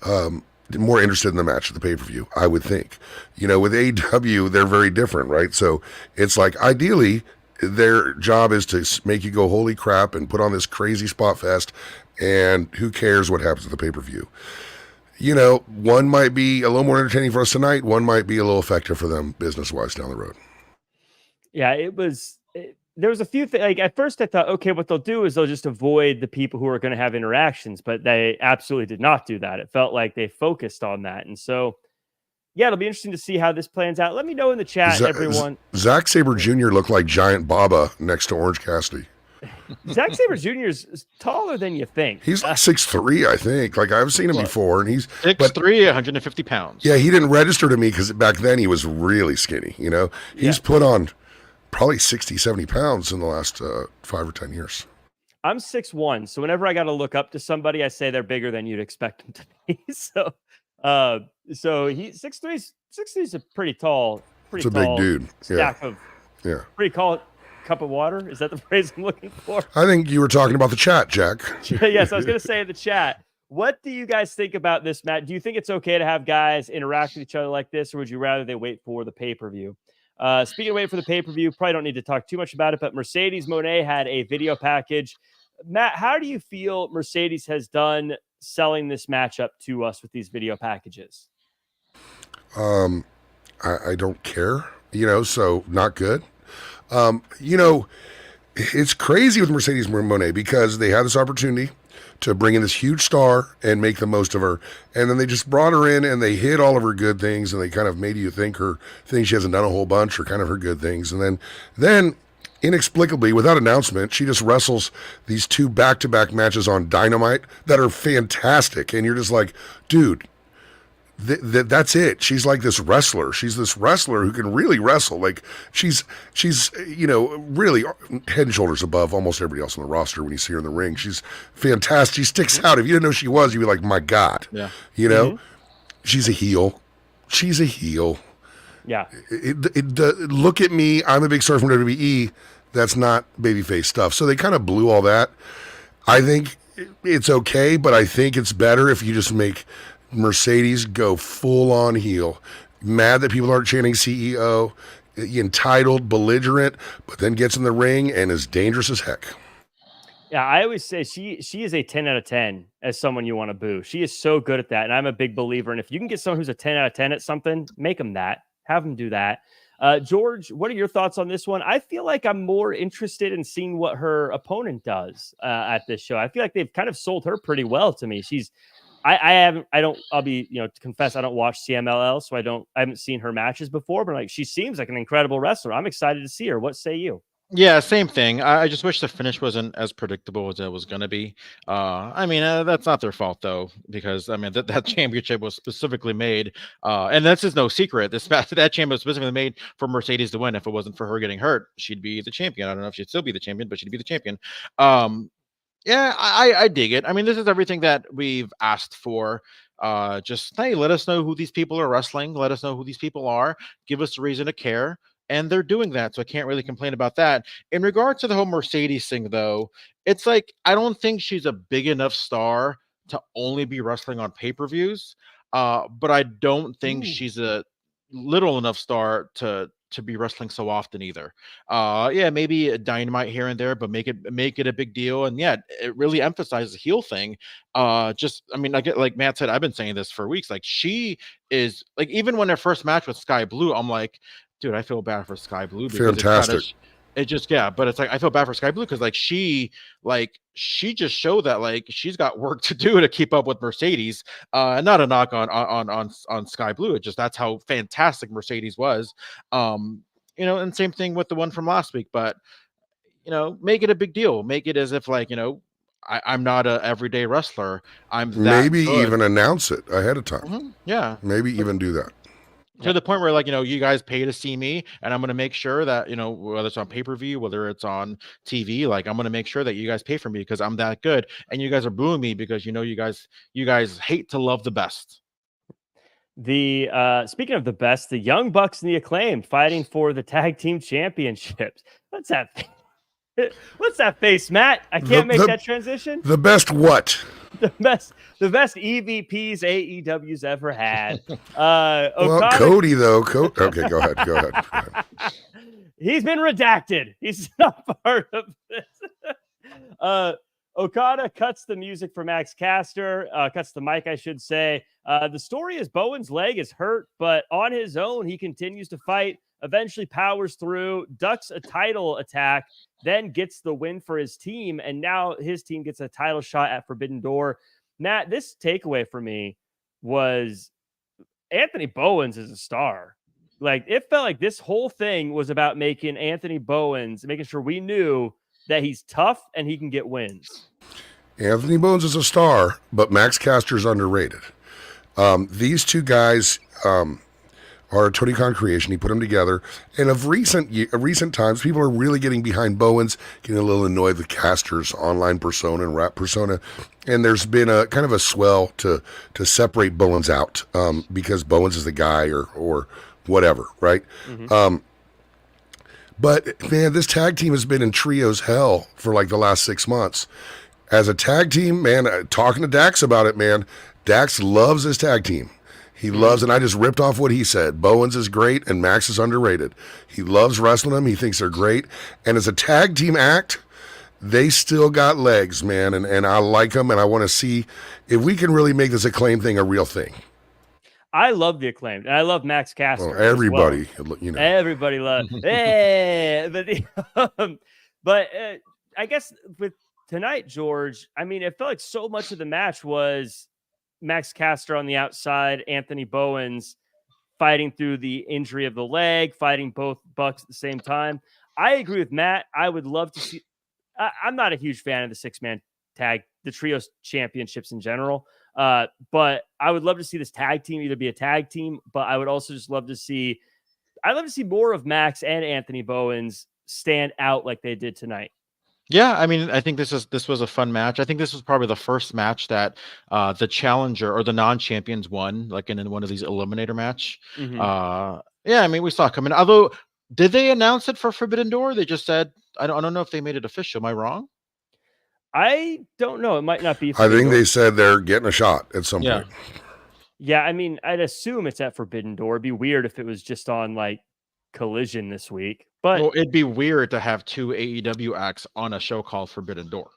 more interested in the match at the pay-per-view, I would think. With AEW, they're very different, right? So it's like, ideally, their job is to make you go, holy crap, and put on this crazy spot fest, and who cares what happens at the pay-per-view. One might be a little more entertaining for us tonight. One might be a little effective for them business-wise down the road. Yeah, there was a few things. Like, at first I thought, okay, what they'll do is they'll just avoid the people who are going to have interactions, but they absolutely did not do that. It felt like they focused on that. And so, yeah, it'll be interesting to see how this plans out. Let me know in the chat, everyone. Zack Sabre Jr. looked like Giant Baba next to Orange Cassidy. Zack Sabre Jr. is taller than you think. He's like 6'3", I think. Like, I've seen him before, and he's 6'3", 150 pounds. Yeah, he didn't register to me because back then he was really skinny. He's put on probably 60, 70 pounds in the last 5 or 10 years. I'm 6'1", so whenever I got to look up to somebody, I say they're bigger than you'd expect them to be. So he's 6'3". 6'3" is a pretty tall, it's a big dude. Stack of pretty tall cup of water. Is that the phrase I'm looking for? I think you were talking about the chat, Jack. Yes, I was going to say in the chat. What do you guys think about this, Matt? Do you think it's okay to have guys interact with each other like this, or would you rather they wait for the pay-per-view? Speaking of waiting for the pay-per-view, probably don't need to talk too much about it, but Mercedes Moné had a video package. Matt, how do you feel Mercedes has done selling this matchup to us with these video packages? I don't care, so not good. It's crazy with Mercedes Moné because they had this opportunity to bring in this huge star and make the most of her. And then they just brought her in and they hid all of her good things, and they kind of made you think her things she hasn't done a whole bunch are kind of her good things. And then inexplicably, without announcement, she just wrestles these 2 back-to-back matches on Dynamite that are fantastic. And you're just like, dude, that's it. She's like this wrestler. She's this wrestler who can really wrestle. Like, she's really head and shoulders above almost everybody else on the roster when you see her in the ring. She's fantastic. She sticks out. If you didn't know she was, you'd be like, my God. Yeah. She's a heel. She's a heel. Yeah. Look at me. I'm a big star from WWE. That's not babyface stuff. So they kind of blew all that. I think it's okay, but I think it's better if you just make Mercedes go full on heel. Mad that people aren't chanting CEO, entitled, belligerent, but then gets in the ring and is dangerous as heck. Yeah, I always say she is a 10 out of 10 as someone you want to boo. She is so good at that, and I'm a big believer. And if you can get someone who's a 10 out of 10 at something, make them that. Have them do that. George, what are your thoughts on this one? I feel like I'm more interested in seeing what her opponent does at this show. I feel like they've kind of sold her pretty well to me. I'll be, to confess, I don't watch CMLL, so I haven't seen her matches before, but like, she seems like an incredible wrestler. I'm excited to see her. What say you? Yeah, same thing. I just wish the finish wasn't as predictable as it was going to be. That's not their fault, though, because, that championship was specifically made, and this is no secret. That championship was specifically made for Mercedes to win. If it wasn't for her getting hurt, she'd be the champion. I don't know if she'd still be the champion, but she'd be the champion. Yeah, I dig it. This is everything that we've asked for. Just, hey, let us know who these people are wrestling. Let us know who these people are. Give us a reason to care. And they're doing that, so I can't really complain about that. In regards to the whole Mercedes thing, though, it's like, I don't think she's a big enough star to only be wrestling on pay-per-views. but I don't think she's a little enough star to be wrestling so often either. Yeah, maybe a Dynamite here and there, but make it a big deal. And yeah, it really emphasizes the heel thing. Just, I mean, I get, like Matt said, I've been saying this for weeks. Like, she is, like, even when her first match with Sky Blue, I'm like, dude, I feel bad for Sky Blue because Fantastic. it just, yeah, but it's like I feel bad for Sky Blue because she just showed that, like, she's got work to do to keep up with Mercedes. Not a knock on Sky Blue. It just, that's how fantastic Mercedes was. And same thing with the one from last week. But make it a big deal. Make it as if, like, I'm not a everyday wrestler. I'm that maybe good. Even announce it ahead of time. Mm-hmm. Yeah, maybe even do that. To the point where, like, you guys pay to see me, and I'm going to make sure that, whether it's on pay-per-view, whether it's on TV, like, I'm going to make sure that you guys pay for me because I'm that good, and you guys are booing me because, you guys hate to love the best. The speaking of the best, the Young Bucks and the Acclaimed fighting for the tag team championships. What's that? What's that face, Matt? I can't make that transition. The best what? The best EVPs AEW's ever had. Well, Cody though. Okay, go ahead. He's been redacted. He's not part of this. Okada cuts the music for Max Caster, cuts the mic, I should say. The story is Bowen's leg is hurt, but on his own, he continues to fight, eventually powers through, ducks a title attack, then gets the win for his team, and now his team gets a title shot at Forbidden Door. Matt, this takeaway for me was Anthony Bowens is a star. Like, it felt like this whole thing was about making Anthony Bowens, making sure we knew that he's tough and he can get wins. Anthony Bowens is a star, but Max Caster's underrated. These two guys are a Tony Khan creation. He put them together. And of recent times, people are really getting behind Bowens, getting a little annoyed with Caster's online persona and rap persona. And there's been a kind of a swell to separate Bowens out because Bowens is the guy or whatever, right? Mm-hmm. But man, this tag team has been in trios hell for like the last 6 months. As a tag team, man, talking to Dax about it, man, Dax loves this tag team. He loves, and I just ripped off what he said. Bowens is great and Max is underrated. He loves wrestling them. He thinks they're great. And as a tag team act, they still got legs, man. And I like them, and I want to see if we can really make this Acclaim thing a real thing. I love the Acclaimed, and I love Max Caster. Well, everybody, everybody loves. But I guess with tonight, George, I mean, it felt like so much of the match was Max Caster on the outside, Anthony Bowens fighting through the injury of the leg, fighting both Bucks at the same time. I agree with Matt. I would love to see. I'm not a huge fan of the 6-man tag, the trios championships in general. But I would love to see this tag team either be a tag team, but I would also just love to see, I'd love to see more of Max and Anthony Bowens stand out like they did tonight. Yeah, I mean, I think this was a fun match. I think this was probably the first match that the challenger or the non-champions won, like in one of these eliminator match. Mm-hmm. Yeah, I mean, we saw it coming. Although, did they announce it for Forbidden Door? They just said, I don't know if they made it official. Am I wrong? I don't know. It might not be. I think they said they're getting a shot at some point. Yeah, I mean, I'd assume it's at Forbidden Door. It'd be weird if it was just on like Collision this week. But well, it'd be weird to have 2 AEW acts on a show called Forbidden Door.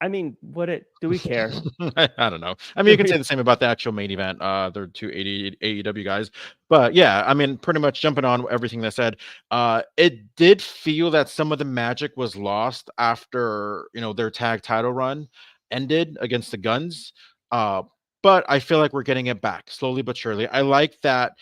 I mean, do we care? I don't know. I mean, you can say the same about the actual main event. They're 2 AEW guys. But yeah, I mean, pretty much jumping on everything they said, it did feel that some of the magic was lost after, their tag title run ended against the Guns. But I feel like we're getting it back slowly but surely. I like that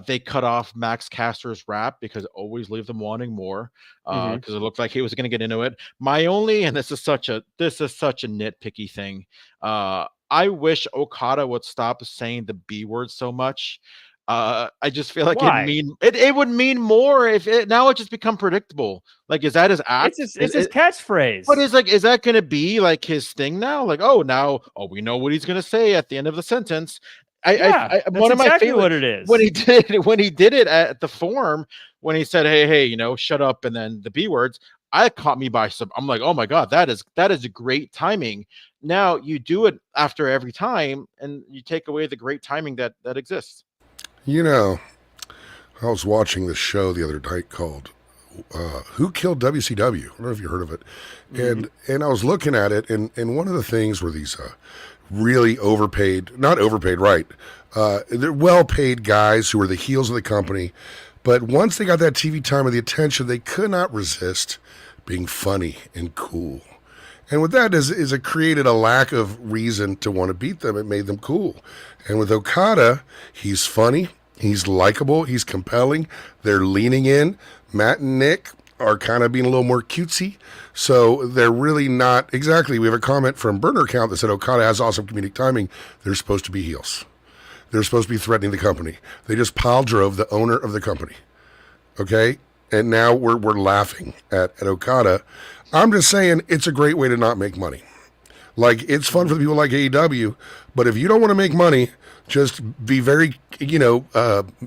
they cut off Max Caster's rap because it always leave them wanting more because it looked like he was going to get into it. My only, and this is such a nitpicky thing. I wish Okada would stop saying the B word so much. I just feel like it would mean more if now it just become predictable. Like, is that his act? It's his catchphrase. What is is that going to be like his thing now? Like, we know what he's going to say at the end of the sentence. That's one of my exactly favorite, what it is. When he did it at the Forum, when he said, hey, shut up, and then the B words, I caught me by some. I'm like, oh my god, that is great timing. Now you do it after every time, and you take away the great timing that exists. You know, I was watching this show the other night called Who Killed WCW? I don't know if you heard of it. And I was looking at it, and one of the things were these really overpaid, not overpaid, right? They're well-paid guys who were the heels of the company. But once they got that TV time or the attention, they could not resist being funny and cool. And what that is it created a lack of reason to want to beat them. It made them cool. And with Okada, he's funny, he's likable, he's compelling. They're leaning in. Matt and Nick are kind of being a little more cutesy. So they're really not exactly. We have a comment from Burner Account that said Okada has awesome comedic timing. They're supposed to be heels. They're supposed to be threatening the company. They just pile drove the owner of the company. Okay? And now we're laughing at Okada. I'm just saying it's a great way to not make money. Like, it's fun for the people like AEW, but if you don't want to make money, just be very,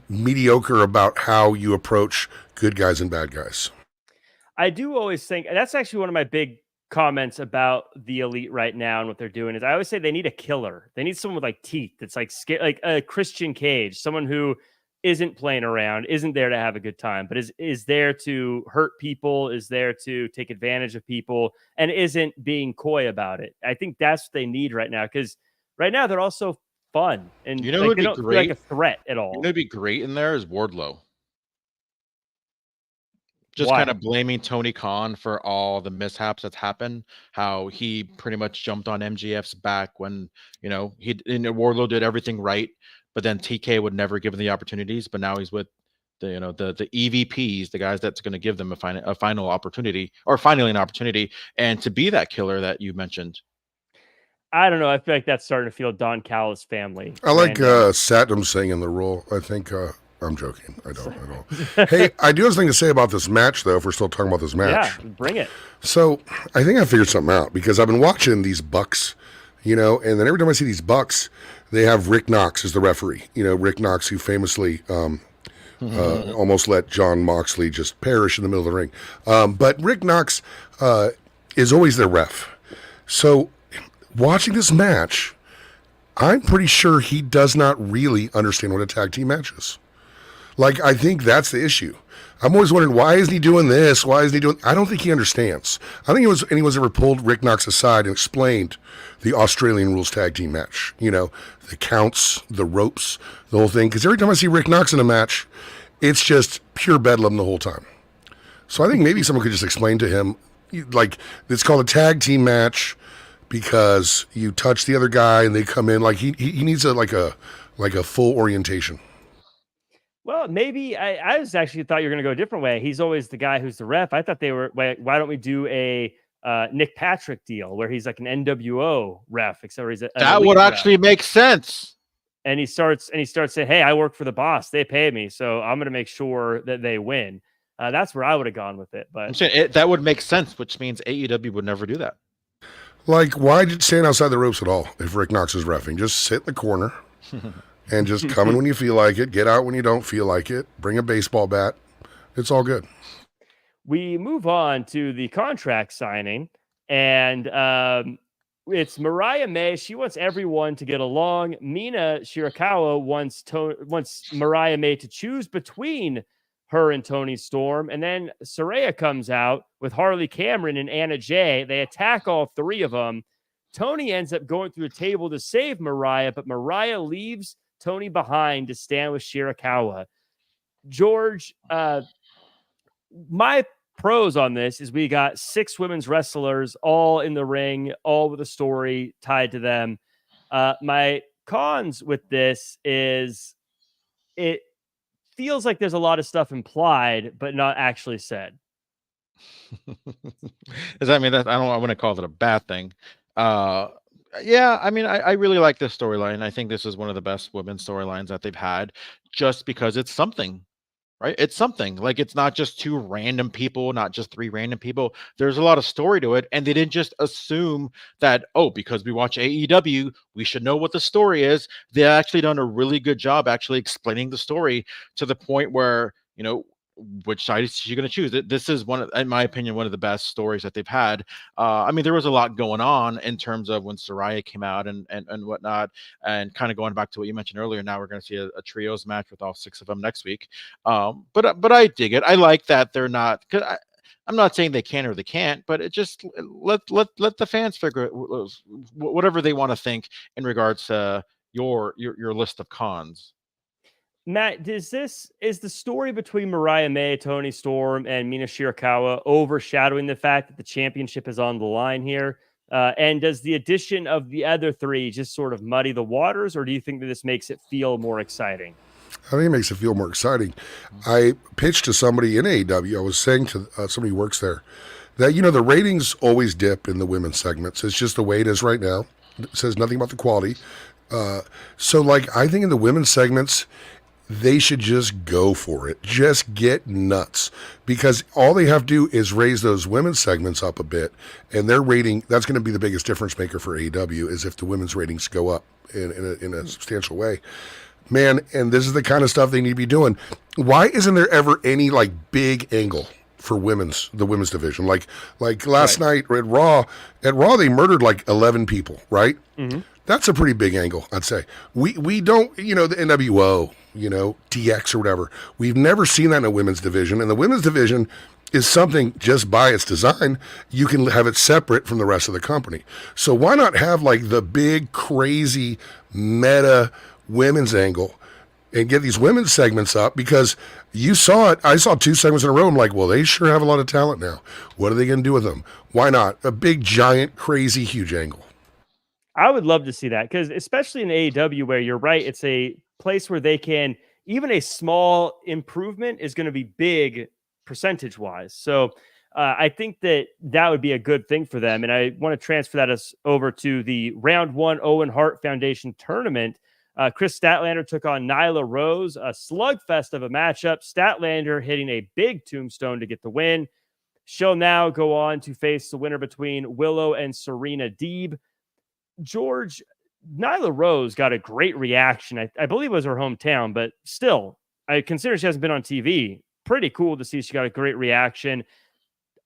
mediocre about how you approach good guys and bad guys. I do always think, and that's actually one of my big comments about the Elite right now and what they're doing, is I always say they need a killer. They need someone with like teeth. That's like a Christian Cage, someone who isn't playing around, isn't there to have a good time, but is there to hurt people, is there to take advantage of people, and isn't being coy about it. I think that's what they need right now, because right now they're also fun and You know, like, who'd they be don't feel great? like a threat at all. You know, who'd be great in there is Wardlow. Just Why? kind of blaming Tony Khan for all the mishaps that's happened. How he pretty much jumped on MJF's back when Wardlow did everything right, but then TK would never give him the opportunities. But now he's with the EVPs, the guys that's going to give them a final opportunity, or finally an opportunity, and to be that killer that you mentioned. I don't know. I feel like that's starting to feel Don Callis family. I like Satnam Singh in the role. I think I'm joking. I don't at all. Hey, I do have something to say about this match, though, if we're still talking about this match. Yeah, bring it. So I think I figured something out, because I've been watching these Bucks, and then every time I see these Bucks, they have Rick Knox as the referee. Rick Knox, who famously almost let John Moxley just perish in the middle of the ring. But Rick Knox is always their ref. So watching this match, I'm pretty sure he does not really understand what a tag team match is. Like, I think that's the issue. I'm always wondering, why isn't he doing this? Why isn't he doing... I don't think he understands. I think anyone's ever pulled Rick Knox aside and explained the Australian rules tag team match. The counts, the ropes, the whole thing. Because every time I see Rick Knox in a match, it's just pure bedlam the whole time. So I think maybe someone could just explain to him, like, it's called a tag team match because you touch the other guy and they come in. Like, he needs a full orientation. Well, maybe I was actually thought you were going to go a different way. He's always the guy who's the ref. I thought they were, why don't we do a Nick Patrick deal where he's like an NWO ref, except he's that would actually make sense. And he starts saying, "Hey, I work for the boss. They pay me, so I'm going to make sure that they win." That's where I would have gone with it. But I'm saying that would make sense, which means AEW would never do that. Like, why did stand outside the ropes at all if Rick Knox is reffing? Just sit in the corner. And just come in when you feel like it, get out when you don't feel like it, bring a baseball bat. It's all good. We move on to the contract signing, and it's Mariah May. She wants everyone to get along. Mina Shirakawa wants Mariah May to choose between her and Toni Storm. And then Saraya comes out with Harley Cameron and Anna Jay. They attack all three of them. Toni ends up going through the table to save Mariah, but Mariah leaves Toni behind to stand with Shirakawa. George, my pros on this is we got 6 women's wrestlers all in the ring, all with a story tied to them. My cons with this is it feels like there's a lot of stuff implied, but not actually said. Does that mean that I wouldn't call it a bad thing? Yeah, I mean, I really like this storyline. I think this is one of the best women's storylines that they've had, just because it's something, right? It's something. Like, it's not just 2 random people, not just 3 random people. There's a lot of story to it, and they didn't just assume that, because we watch AEW, we should know what the story is. They actually done a really good job actually explaining the story to the point where, which side is she going to choose? This is in my opinion, one of the best stories that they've had. I mean, there was a lot going on in terms of when Saraya came out and whatnot, and kind of going back to what you mentioned earlier. Now we're going to see a trios match with all 6 of them next week. But I dig it. I like that they're not. I'm not saying they can or they can't, but it just let the fans figure it, whatever they want to think in regards to your list of cons. Matt, is the story between Mariah May, Toni Storm, and Mina Shirakawa overshadowing the fact that the championship is on the line here? And does the addition of the other 3 just sort of muddy the waters, or do you think that this makes it feel more exciting? I think it makes it feel more exciting. I pitched to somebody in AEW. I was saying to somebody who works there that, the ratings always dip in the women's segments. It's just the way it is right now. It says nothing about the quality. So, I think in the women's segments, they should just go for it. Just get nuts. Because all they have to do is raise those women's segments up a bit, and their rating, that's going to be the biggest difference maker for AEW, is if the women's ratings go up in a substantial way. Man, and this is the kind of stuff they need to be doing. Why isn't there ever any big angle for the women's division? Like last night at Raw they murdered 11 people, right? Mm-hmm. That's a pretty big angle, I'd say. We don't, the NWO, DX or whatever. We've never seen that in a women's division, and the women's division is something just by its design. You can have it separate from the rest of the company. So why not have the big, crazy, meta women's angle and get these women's segments up? Because you saw it. I saw 2 segments in a row. I'm like, well, they sure have a lot of talent now. What are they going to do with them? Why not a big, giant, crazy, huge angle? I would love to see that, because especially in AEW, where you're right, it's a place where they can, even a small improvement is going to be big percentage wise. So I think that would be a good thing for them. And I want to transfer that over to the round 1 Owen Hart Foundation tournament. Chris Statlander took on Nyla Rose, a slugfest of a matchup. Statlander hitting a big tombstone to get the win. She'll now go on to face the winner between Willow and Serena Deeb. George, Nyla Rose got a great reaction. I believe it was her hometown, but still, I consider she hasn't been on TV. Pretty cool to see she got a great reaction.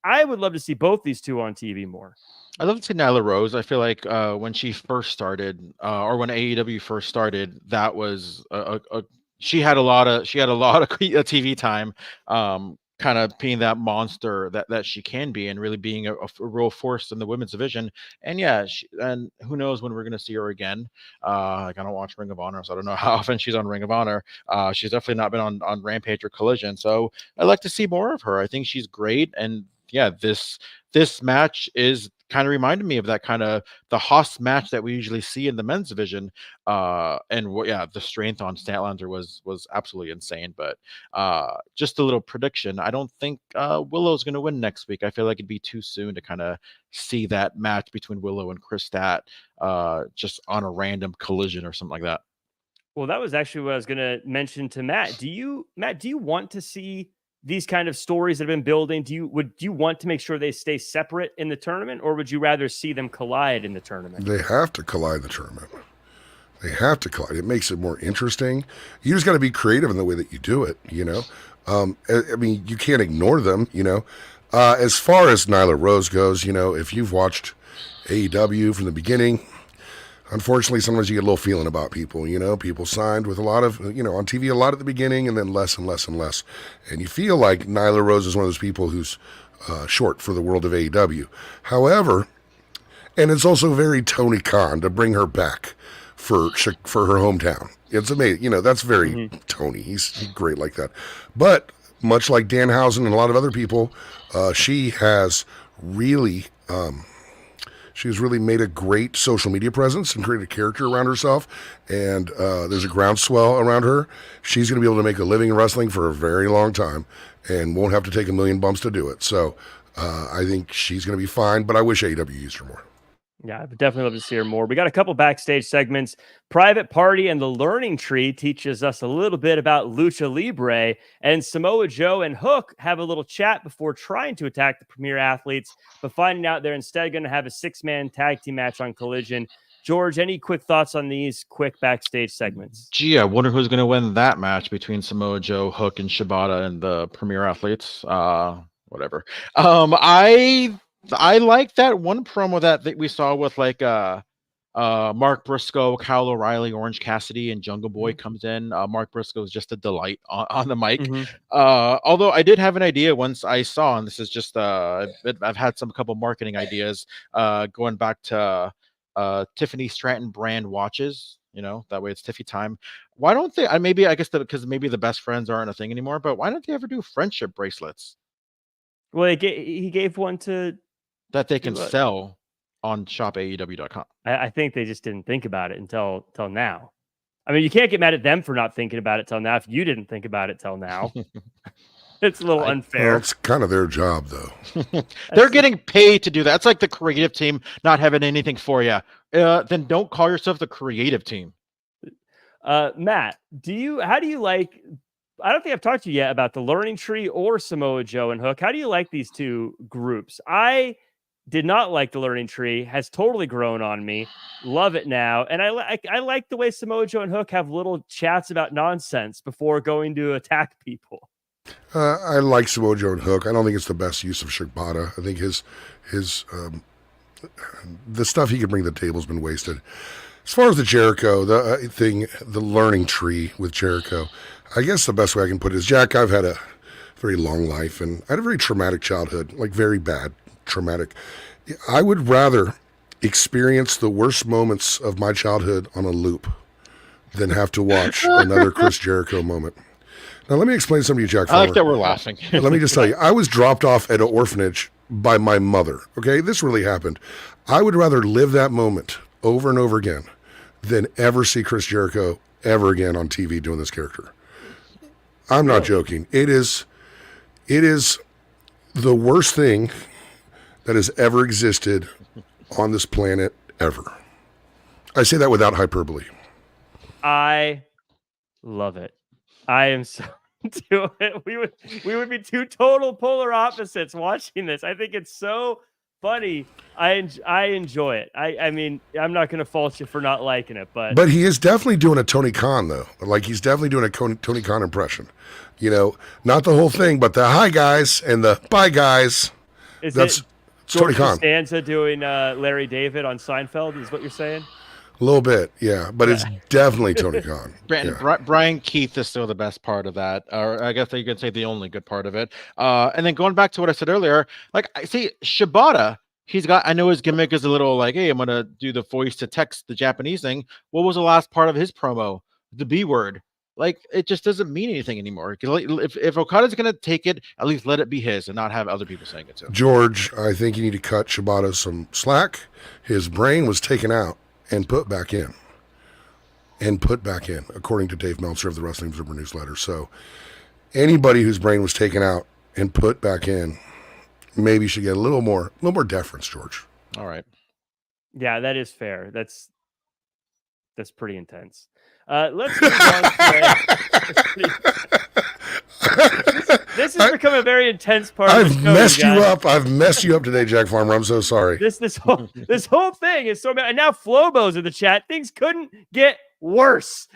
I would love to see both these 2 on TV more. I love to see Nyla Rose. I feel like when she first started, or when AEW first started, that was she had a lot of TV time. Kind of being that monster that she can be, and really being a real force in the women's division. And yeah, and who knows when we're going to see her again. I don't watch Ring of Honor, so I don't know how often she's on Ring of Honor. She's definitely not been on Rampage or Collision, so I'd like to see more of her. I think she's great. And yeah, this match is kind of reminded me of that kind of the Haas match that we usually see in the men's division. The strength on Statlander was absolutely insane. But just a little prediction. I don't think Willow's going to win next week. I feel like it'd be too soon to kind of see that match between Willow and Chris Stat just on a random Collision or something like that. Well, that was actually what I was going to mention to Matt. Do you want to see these kind of stories that have been building? Would you want to make sure they stay separate in the tournament, or would you rather see them collide in the tournament? They have to collide in the tournament. They have to collide. It makes it more interesting. You just got to be creative in the way that you do it, I mean, you can't ignore them, As far as Nyla Rose goes, if you've watched AEW from the beginning, unfortunately, sometimes you get a little feeling about people, people signed with a lot of, on TV a lot at the beginning, and then less and less and less. And you feel like Nyla Rose is one of those people who's short for the world of AEW. However, and it's also very Tony Khan to bring her back for her hometown. It's amazing. that's very Tony. He's great like that. But much like Danhausen and a lot of other people, she has really... She's really made a great social media presence and created a character around herself, and there's a groundswell around her. She's going to be able to make a living in wrestling for a very long time and won't have to take a million bumps to do it. So I think she's going to be fine, but I wish AEW used her more. Yeah, I would definitely love to see her more. We got a couple backstage segments. Private Party and the Learning Tree teaches us a little bit about Lucha Libre, and Samoa Joe and Hook have a little chat before trying to attack the Premier Athletes, but finding out they're instead going to have a 6-man tag team match on Collision. George, any quick thoughts on these quick backstage segments? Gee, I wonder who's going to win that match between Samoa Joe, Hook, and Shibata and the Premier Athletes. Whatever. I like that one promo that we saw with like Mark Briscoe, Kyle O'Reilly, Orange Cassidy, and Jungle Boy comes in. Mark Briscoe is just a delight on the mic. Although I did have an idea once I saw, and this is just I've had a couple marketing ideas going back to Tiffany Stratton brand watches. That way it's Tiffy time. Why don't they? Because maybe the best friends aren't a thing anymore. But why don't they ever do friendship bracelets? Well, he gave one to that they can sell on shopaew.com. I think they just didn't think about it until now. I mean, you can't get mad at them for not thinking about it till now if you didn't think about it till now. It's a little unfair. Well, it's kind of their job, though. They're getting paid to do that. It's like the creative team not having anything for you. Then don't call yourself the creative team. Matt, how do you like? I don't think I've talked to you yet about the Learning Tree or Samoa Joe and Hook. How do you like these two groups? I did not like the Learning Tree. Has totally grown on me. Love it now, and I like the way Samoa Joe and Hook have little chats about nonsense before going to attack people. I like Samoa Joe and Hook. I don't think it's the best use of Shibata. I think his the stuff he could bring to the table has been wasted. As far as the Jericho, the Learning Tree with Jericho, I guess the best way I can put it is, Jack, I've had a very long life, and I had a very traumatic childhood, like very bad, traumatic. I would rather experience the worst moments of my childhood on a loop than have to watch another Chris Jericho moment. Now, let me explain something to you, Jack. I like that we're laughing. Let me just tell you, I was dropped off at an orphanage by my mother. Okay, this really happened. I would rather live that moment over and over again than ever see Chris Jericho ever again on TV doing this character. I'm not joking. It is the worst thing that has ever existed on this planet ever. I say that without hyperbole. I love it. I am so into it. We would be two total polar opposites watching this. I think it's so funny. I enjoy it. I mean, I'm not going to fault you for not liking it, but he is definitely doing a Tony Khan though. Like he's definitely doing a Tony Khan impression. Not the whole thing, but the hi guys and the bye guys. That's Tony Khan. Costanza doing Larry David on Seinfeld is what you're saying? A little bit, yeah, but it's definitely Tony Khan. Brian Keith is still the best part of that, or I guess you could say the only good part of it. And then going back to what I said earlier, like I see Shibata, I know his gimmick is a little like, hey, I'm gonna do the voice to text the Japanese thing. What was the last part of his promo? The B word. Like it just doesn't mean anything anymore. If Okada's gonna take it, at least let it be his and not have other people saying it too. George, I think you need to cut Shibata some slack. His brain was taken out and put back in, according to Dave Meltzer of the Wrestling Observer newsletter. So anybody whose brain was taken out and put back in maybe should get a little more deference, George. All right. Yeah, that is fair. That's pretty intense. Let's move on. This has become a very intense part of the show. I've messed you up today, Jack Farmer. I'm so sorry. This whole thing is so bad. And now Flobo's in the chat. Things couldn't get worse.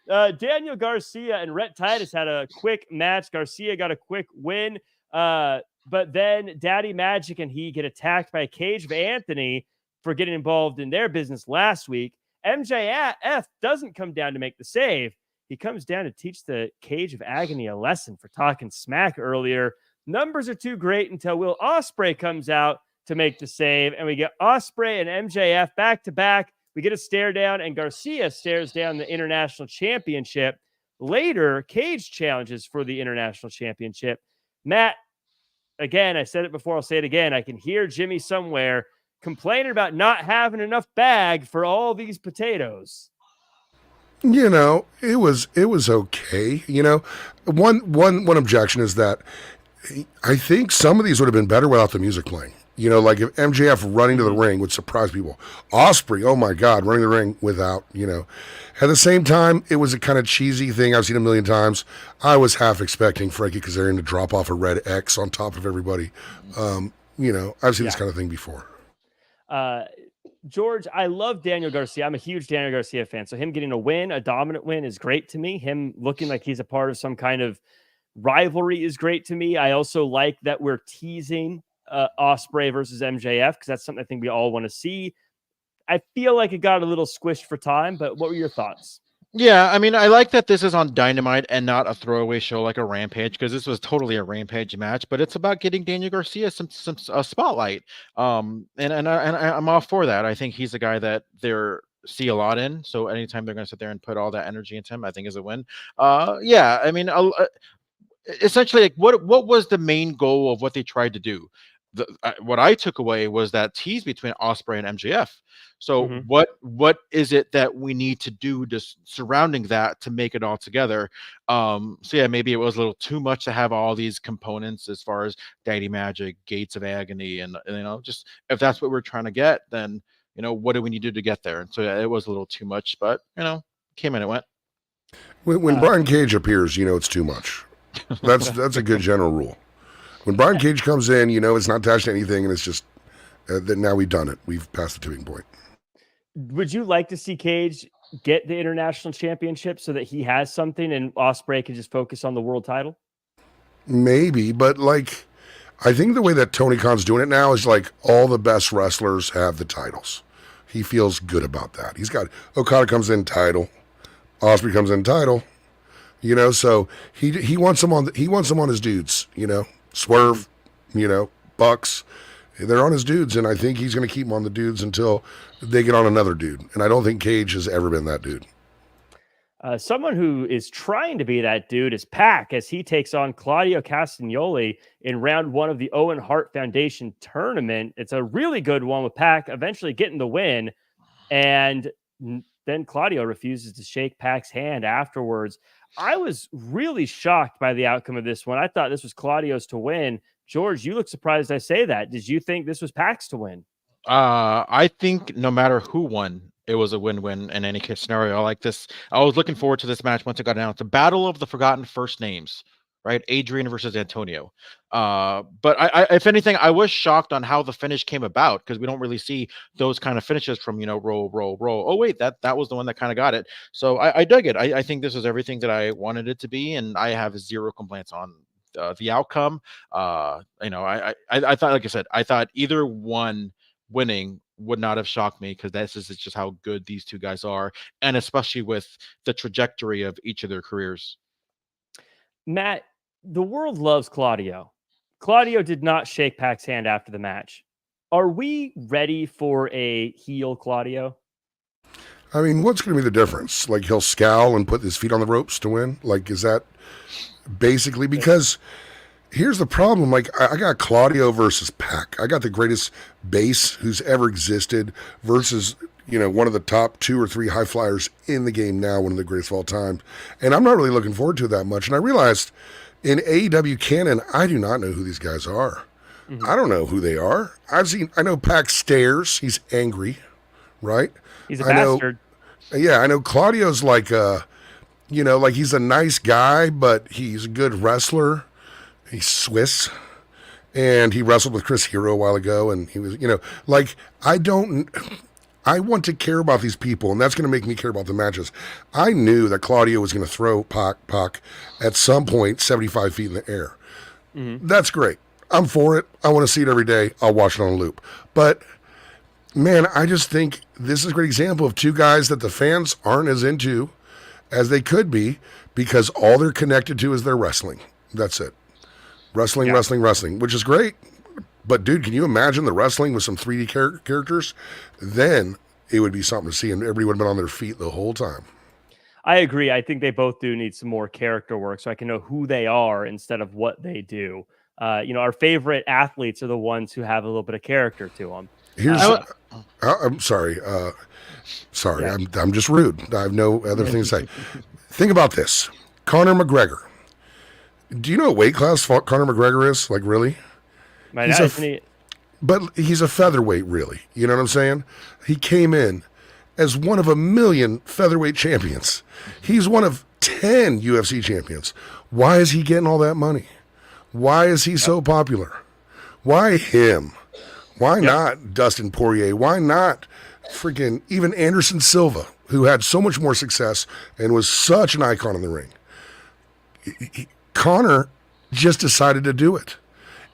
Daniel Garcia and Rhett Titus had a quick match. Garcia got a quick win. But then Daddy Magic and he get attacked by Cage of Anthony for getting involved in their business last week. MJF doesn't come down to make the save. He comes down to teach the Cage of Agony a lesson for talking smack earlier. Numbers are too great until Will Osprey comes out to make the save, and we get Osprey and MJF back to back. We get a stare down, and Garcia stares down the International Championship. Later, Cage challenges for the International Championship. Matt, again, I said it before, I'll say it again. I can hear Jimmy somewhere complaining about not having enough bag for all these potatoes. It was okay. One objection is that I think some of these would have been better without the music playing. Like if MJF running to the ring would surprise people. Osprey, oh my God, running the ring without, At the same time, it was a kind of cheesy thing I've seen a million times. I was half expecting Frankie Kazarian to drop off a red X on top of everybody. I've seen this kind of thing before. George, I love Daniel Garcia. I'm a huge Daniel Garcia fan. So him getting a win, a dominant win, is great to me. Him looking like he's a part of some kind of rivalry is great to me. I also like that we're teasing Osprey versus MJF because that's something I think we all want to see. I feel like it got a little squished for time, but what were your thoughts? Yeah, I mean, I like that this is on Dynamite and not a throwaway show like a Rampage, because this was totally a Rampage match. But it's about getting Daniel Garcia some spotlight. I'm all for that. I think he's a guy that they're see a lot in. So anytime they're going to sit there and put all that energy into him, I think is a win. Yeah, I mean, essentially, like, what was the main goal of what they tried to do? What I took away was that tease between Osprey and MJF. So what is it that we need to do just surrounding that to make it all together? So yeah, maybe it was a little too much to have all these components as far as Daddy Magic, Gates of Agony, and just if that's what we're trying to get, then what do we need to do to get there? And so yeah, it was a little too much, but came in, it went. When Brian Cage appears, it's too much. That's a good general rule. When Brian Cage comes in, it's not attached to anything, and it's just that now we've done it. We've passed the tipping point. Would you like to see Cage get the international championship so that he has something and Osprey can just focus on the world title? Maybe, but I think the way that Tony Khan's doing it now is all the best wrestlers have the titles. He feels good about that. He's got Okada comes in title, Osprey comes in title, so he wants them on his dudes, Swerve, Bucks. They're on his dudes, and I think he's going to keep them on the dudes until they get on another dude. And I don't think Cage has ever been that dude. Someone who is trying to be that dude is Pac as he takes on Claudio Castagnoli in round 1 of the Owen Hart Foundation tournament. It's a really good one with Pac eventually getting the win. And then Claudio refuses to shake Pac's hand afterwards. I was really shocked by the outcome of this one. I thought this was Claudio's to win. George, you look surprised I say that. Did you think this was Pac's to win? I think no matter who won, it was a win-win in any case scenario like this. I was looking forward to this match once it got announced. The battle of the forgotten first names, right? Adrian versus Antonio. But I if anything, I was shocked on how the finish came about because we don't really see those kind of finishes from, roll. Oh, wait, that was the one that kind of got it. So I dug it. I think this is everything that I wanted it to be, and I have zero complaints on the outcome. I thought, like I said, I thought either one winning would not have shocked me because this is just how good these two guys are, and especially with the trajectory of each of their careers. Matt, the world loves Claudio. Claudio did not shake Pac's hand after the match. Are we ready for a heel Claudio? I mean, what's going to be the difference? He'll scowl and put his feet on the ropes to win? Is that basically because here's the problem. I got Claudio versus Pac. I got the greatest base who's ever existed versus, one of the top 2 or 3 high flyers in the game now, one of the greatest of all time. And I'm not really looking forward to it that much. And I realized in AEW canon, I do not know who these guys are. I don't know who they are. I know Pac stares. He's angry, right? He's a bastard. Yeah, I know Claudio's he's a nice guy, but he's a good wrestler. He's Swiss, and he wrestled with Chris Hero a while ago, and he was, I want to care about these people, and that's going to make me care about the matches. I knew that Claudio was going to throw Pac at some point 75 feet in the air. That's great. I'm for it. I want to see it every day. I'll watch it on a loop. But, man, I just think this is a great example of two guys that the fans aren't as into as they could be because all they're connected to is their wrestling. That's it. Wrestling, which is great. But, dude, can you imagine the wrestling with some 3D characters? Then it would be something to see, and everybody would have been on their feet the whole time. I agree. I think they both do need some more character work so I can know who they are instead of what they do. Our favorite athletes are the ones who have a little bit of character to them. I'm sorry. I'm just rude. I have no other thing to say. Think about this. Conor McGregor. Do you know what weight class Conor McGregor is? Really? But he's a featherweight, really. You know what I'm saying? He came in as one of a million featherweight champions. He's one of 10 UFC champions. Why is he getting all that money? Why is he so popular? Why him? Why not Dustin Poirier? Why not freaking even Anderson Silva, who had so much more success and was such an icon in the ring? Connor just decided to do it.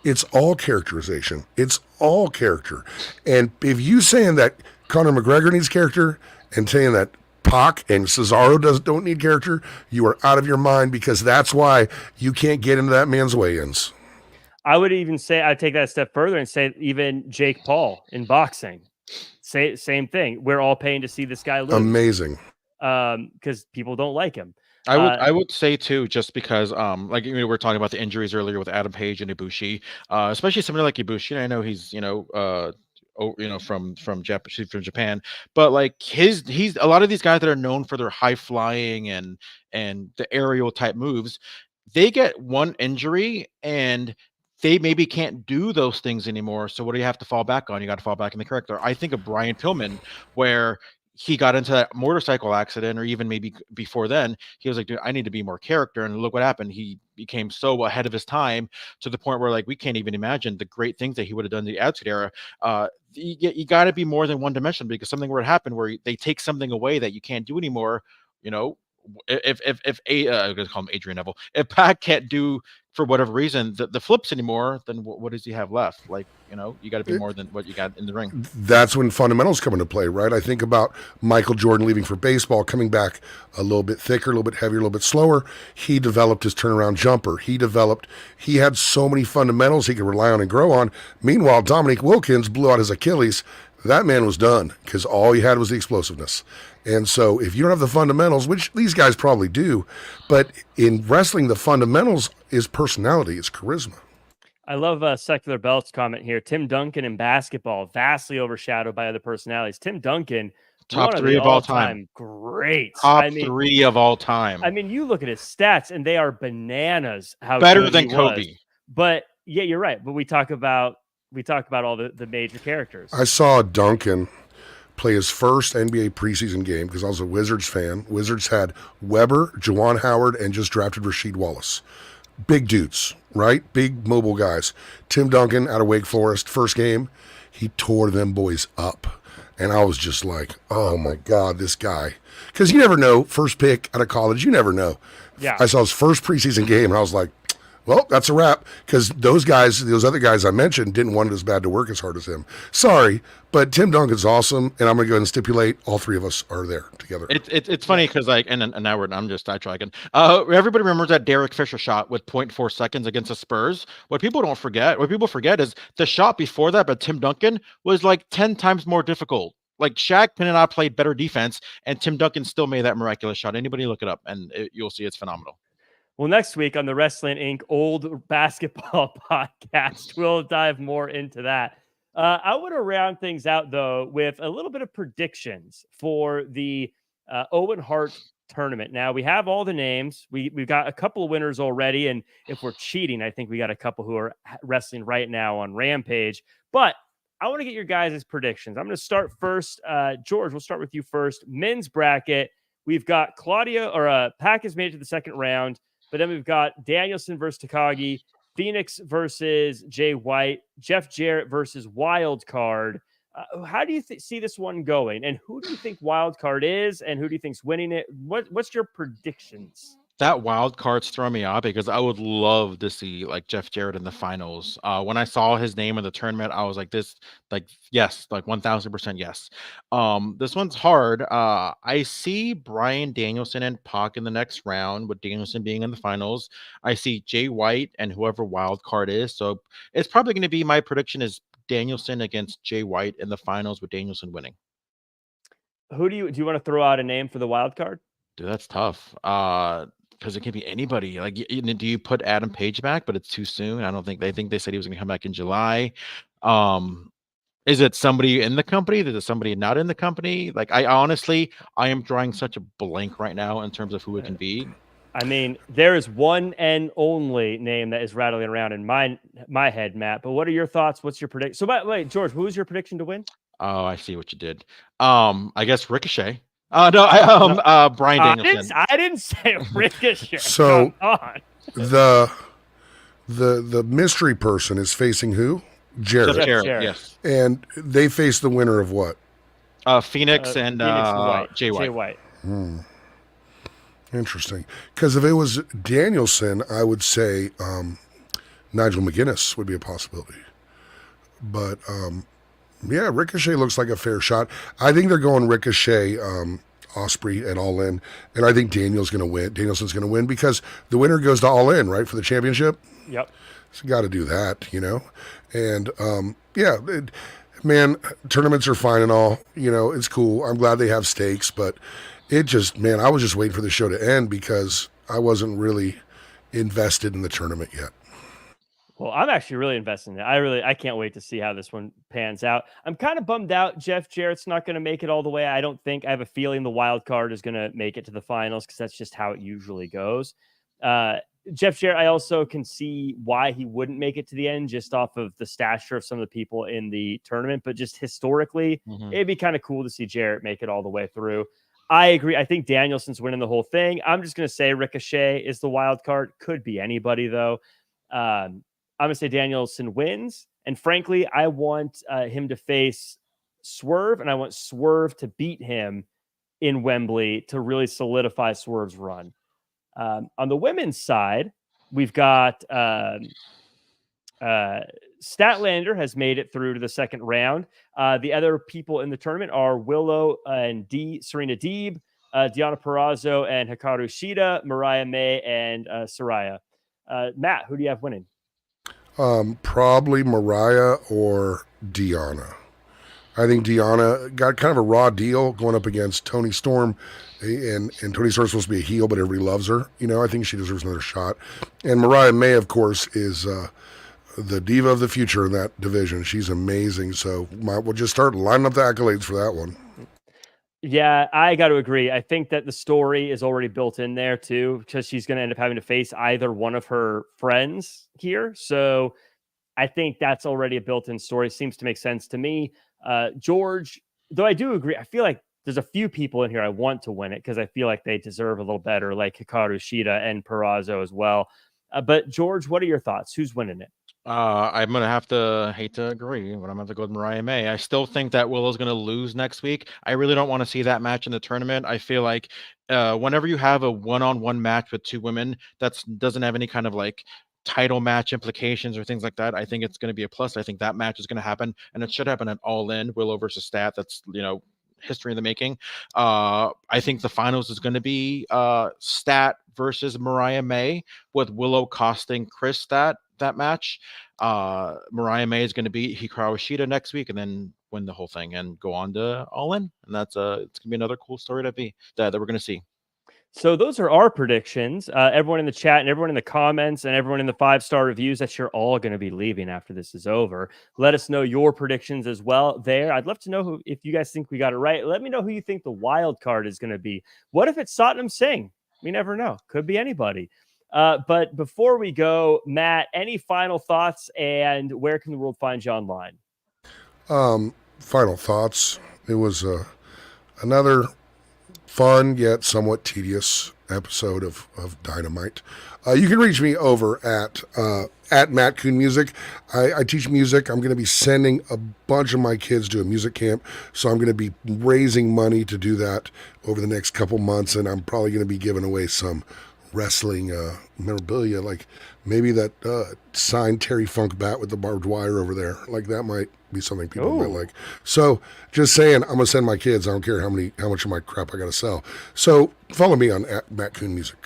It's all characterization. It's all character. And if you saying that Conor McGregor needs character and saying that Pac and Cesaro don't need character, you are out of your mind, because that's why you can't get into that man's weigh-ins. I would even say, I'd take that a step further and say even Jake Paul in boxing. Same thing. We're all paying to see this guy lose. Amazing. Because people don't like him. I would say too, just because like we were talking about the injuries earlier with Adam Page and Ibushi, especially somebody like Ibushi. I know he's from Japan, but like he's a lot of these guys that are known for their high flying and the aerial type moves, they get one injury and they maybe can't do those things anymore. So what do you have to fall back on? You got to fall back in the character. I think of Brian Pillman, where he got into that motorcycle accident, or even maybe before then, he was like, dude, I need to be more character. And look what happened. He became so ahead of his time to the point where like we can't even imagine the great things that he would have done in the Attitude Era. You got to be more than one dimension, because something would happen where they take something away that you can't do anymore. You know, if I'm going to call him Adrian Neville, if Pac can't do for whatever reason the flips anymore, then what does he have left? Like, you know, you got to be more than what you got in the ring. That's when fundamentals come into play, right? I think about Michael Jordan leaving for baseball, coming back a little bit thicker, a little bit heavier, a little bit slower. He developed his turnaround jumper. He had so many fundamentals he could rely on and grow on. Meanwhile, Dominique Wilkins blew out his Achilles. That man was done, because all he had was the explosiveness. And so if you don't have the fundamentals, which these guys probably do, but in wrestling, the fundamentals is personality, it's charisma. I love Secular Belt's comment here. Tim Duncan in basketball, vastly overshadowed by other personalities. Tim Duncan, top 3 of all time. Great. Top 3 of all time. I mean, you look at his stats and they are bananas. How better than Kobe. But yeah, you're right. But we talk about all the major characters. I saw Duncan play his first NBA preseason game because I was a Wizards fan. Wizards had Weber, Juwan Howard, and just drafted Rasheed Wallace. Big dudes, right? Big mobile guys. Tim Duncan out of Wake Forest, first game, he tore them boys up. And I was just like, oh my God, this guy. Because you never know, first pick out of college, you never know. Yeah. I saw his first preseason game and I was like, well, that's a wrap, because those other guys I mentioned didn't want it as bad to work as hard as him. Sorry, but Tim Duncan's awesome, and I'm going to go ahead and stipulate all 3 of us are there together. It's funny because like, and now I'm just sidetracking. Everybody remembers that Derek Fisher shot with 0.4 seconds against the Spurs. What people forget is the shot before that by Tim Duncan was like 10 times more difficult. Like Shaq Penn played better defense, and Tim Duncan still made that miraculous shot. Anybody look it up, and you'll see it's phenomenal. Well, next week on the Wrestling Inc. Old Basketball Podcast, we'll dive more into that. I want to round things out, though, with a little bit of predictions for the Owen Hart tournament. Now, we have all the names. We've got a couple of winners already, and if we're cheating, I think we got a couple who are wrestling right now on Rampage. But I want to get your guys' predictions. I'm going to start first. George, we'll start with you first. Men's bracket. We've got Pac has made it to the second round. But then we've got Danielson versus Takagi, Phoenix versus Jay White, Jeff Jarrett versus Wild Card. How do you see this one going? And who do you think Wild Card is? And who do you think's winning it? What's your predictions? That wild card's throwing me off because I would love to see like Jeff Jarrett in the finals. When I saw his name in the tournament, I was like, yes, like 1000% yes. This one's hard. I see Bryan Danielson and Pac in the next round, with Danielson being in the finals. I see Jay White and whoever wild card is. So it's probably going to be, my prediction is Danielson against Jay White in the finals, with Danielson winning. Who do you want to throw out a name for the wild card? Dude, that's tough. Because it can be anybody. Like, do you put Adam Page back? But it's too soon. I don't think they said he was going to come back in July. Is it somebody in the company? Is it somebody not in the company? Like, I am drawing such a blank right now in terms of who it can be. I mean, there is one and only name that is rattling around in my head, Matt. But what are your thoughts? What's your prediction? So, wait, George, who is your prediction to win? Oh, I see what you did. I guess Ricochet. No, Bryan Danielson. I didn't say Ricochet. So the mystery person is facing who? Jarrett. Jarrett. Yes. And they face the winner of what? Phoenix and White. Jay White. Jay White. Interesting. Because if it was Danielson, I would say Nigel McGuinness would be a possibility. But yeah, Ricochet looks like a fair shot. I think they're going Ricochet, Osprey at All In, and I think Danielson's going to win because the winner goes to All In, right, for the championship. Yep. So got to do that, And man, tournaments are fine and all. It's cool. I'm glad they have stakes, but it just, man, I was just waiting for the show to end because I wasn't really invested in the tournament yet. Well, I'm actually really invested in it. I can't wait to see how this one pans out. I'm kind of bummed out. Jeff Jarrett's not going to make it all the way. I don't think. I have a feeling the wild card is going to make it to the finals because that's just how it usually goes. Jeff Jarrett, I also can see why he wouldn't make it to the end just off of the stature of some of the people in the tournament. But just historically, it'd be kind of cool to see Jarrett make it all the way through. I agree. I think Danielson's winning the whole thing. I'm just going to say Ricochet is the wild card. Could be anybody, though. I'm going to say Danielson wins. And frankly, I want him to face Swerve, and I want Swerve to beat him in Wembley to really solidify Swerve's run. On the women's side, we've got Statlander has made it through to the second round. The other people in the tournament are Willow and Serena Deeb, Deonna Purrazzo and Hikaru Shida, Mariah May and Saraya. Matt, who do you have winning? Probably Mariah or Deonna. I think Deonna got kind of a raw deal going up against Toni Storm, and Toni Storm's supposed to be a heel, but everybody loves her. I think she deserves another shot. And Mariah May, of course, is the diva of the future in that division. She's amazing. So we'll just start lining up the accolades for that one. Yeah, I got to agree. I think that the story is already built in there too, because she's going to end up having to face either one of her friends here. So I think that's already a built-in story. Seems to make sense to me. George, though I do agree, I feel like there's a few people in here I want to win it because I feel like they deserve a little better, like Hikaru Shida and Purrazzo as well. But George, what are your thoughts? Who's winning it? I'm gonna hate to agree, but I'm gonna have to go with Mariah May. I still think that Willow's gonna lose next week. I really don't want to see that match in the tournament. I feel like whenever you have a one-on-one match with two women that doesn't have any kind of like title match implications or things like that, I think it's going to be a plus. I think that match is going to happen, and it should happen at All In. Willow versus Stat. That's history in the making. I think the finals is going to be Stat versus Mariah May, with Willow costing Chris Stat that match. Mariah May is going to beat Hikaru Shida next week and then win the whole thing and go on to All In. And that's it's going to be another cool story that we're going to see. So those are our predictions. Everyone in the chat and everyone in the comments and everyone in the 5-star reviews that you're all going to be leaving after this is over. Let us know your predictions as well there. I'd love to know if you guys think we got it right. Let me know who you think the wild card is going to be. What if it's Satnam Singh? We never know. Could be anybody. But before we go, Matt, any final thoughts and where can the world find you online? Final thoughts. It was another fun yet somewhat tedious episode of Dynamite. You can reach me over at Matt Koon Music. I teach music. I'm going to be sending a bunch of my kids to a music camp, so I'm going to be raising money to do that over the next couple months, and I'm probably going to be giving away some wrestling memorabilia, like maybe that signed Terry Funk bat with the barbed wire over there. Like that might be something people might like. So just saying, I'm gonna send my kids. I don't care how much of my crap I gotta sell. So follow me on Matt Koon Music.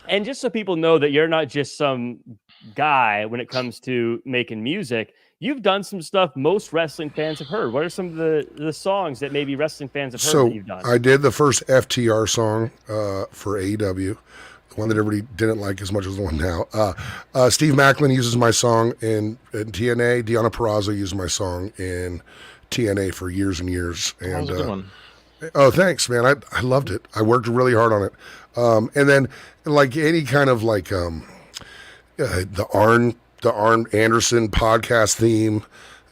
And just so people know that you're not just some guy when it comes to making music, you've done some stuff most wrestling fans have heard. What are some of the songs that maybe wrestling fans have heard that you've done? I did the first FTR song for AEW. One that everybody didn't like as much as the one now. Steve Macklin uses my song in TNA. Deonna Purrazzo used my song in TNA for years and years. And that was a good one. Oh, thanks, man. I loved it. I worked really hard on it. And then like any kind of like the Arn Anderson podcast theme,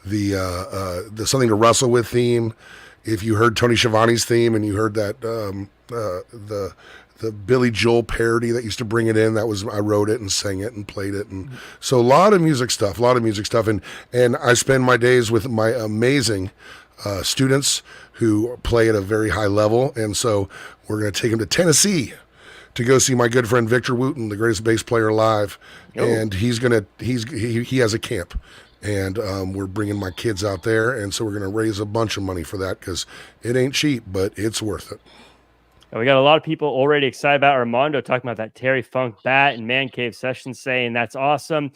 the Something to Wrestle With theme. If you heard Tony Schiavone's theme and you heard that Billy Joel parody that used to bring it in. I wrote it and sang it and played it. And so a lot of music stuff. And I spend my days with my amazing students who play at a very high level. And so we're going to take them to Tennessee to go see my good friend Victor Wooten, the greatest bass player alive. Oh. And he has a camp. And we're bringing my kids out there. And so we're going to raise a bunch of money for that because it ain't cheap, but it's worth it. And we got a lot of people already excited about Armando talking about that Terry Funk bat and Man Cave session, saying that's awesome.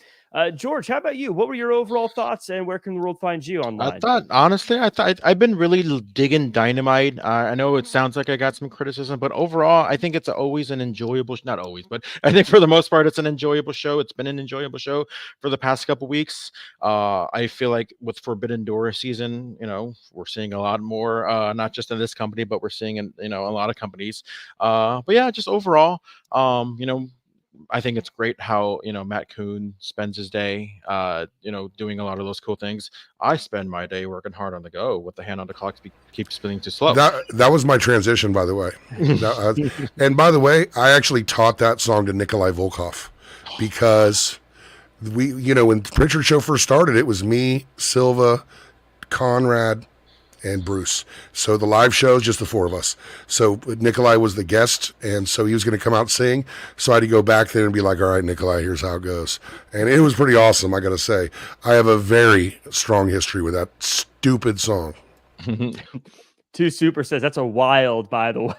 George, how about you? What were your overall thoughts, and where can the world find you online? I've been really digging Dynamite. I know it sounds like I got some criticism, but overall, I think it's always an enjoyable, not always, but I think for the most part, it's an enjoyable show. It's been an enjoyable show for the past couple weeks. I feel like with Forbidden Door season, we're seeing a lot more, not just in this company, but we're seeing in, a lot of companies. But yeah, just overall, I think it's great how, Matt Koon spends his day, doing a lot of those cool things. I spend my day working hard on the go with the hand on the clock to keep spinning too slow. That was my transition, by the way. And by the way, I actually taught that song to Nikolai Volkov because when Pritchard Show first started, it was me, Silva, Conrad, and Bruce. So the live show is just the four of us. So Nikolai was the guest, and so he was going to come out and sing. So I had to go back there and be like, all right, Nikolai, here's how it goes. And it was pretty awesome, I got to say. I have a very strong history with that stupid song. Two Super says that's a wild, by the way.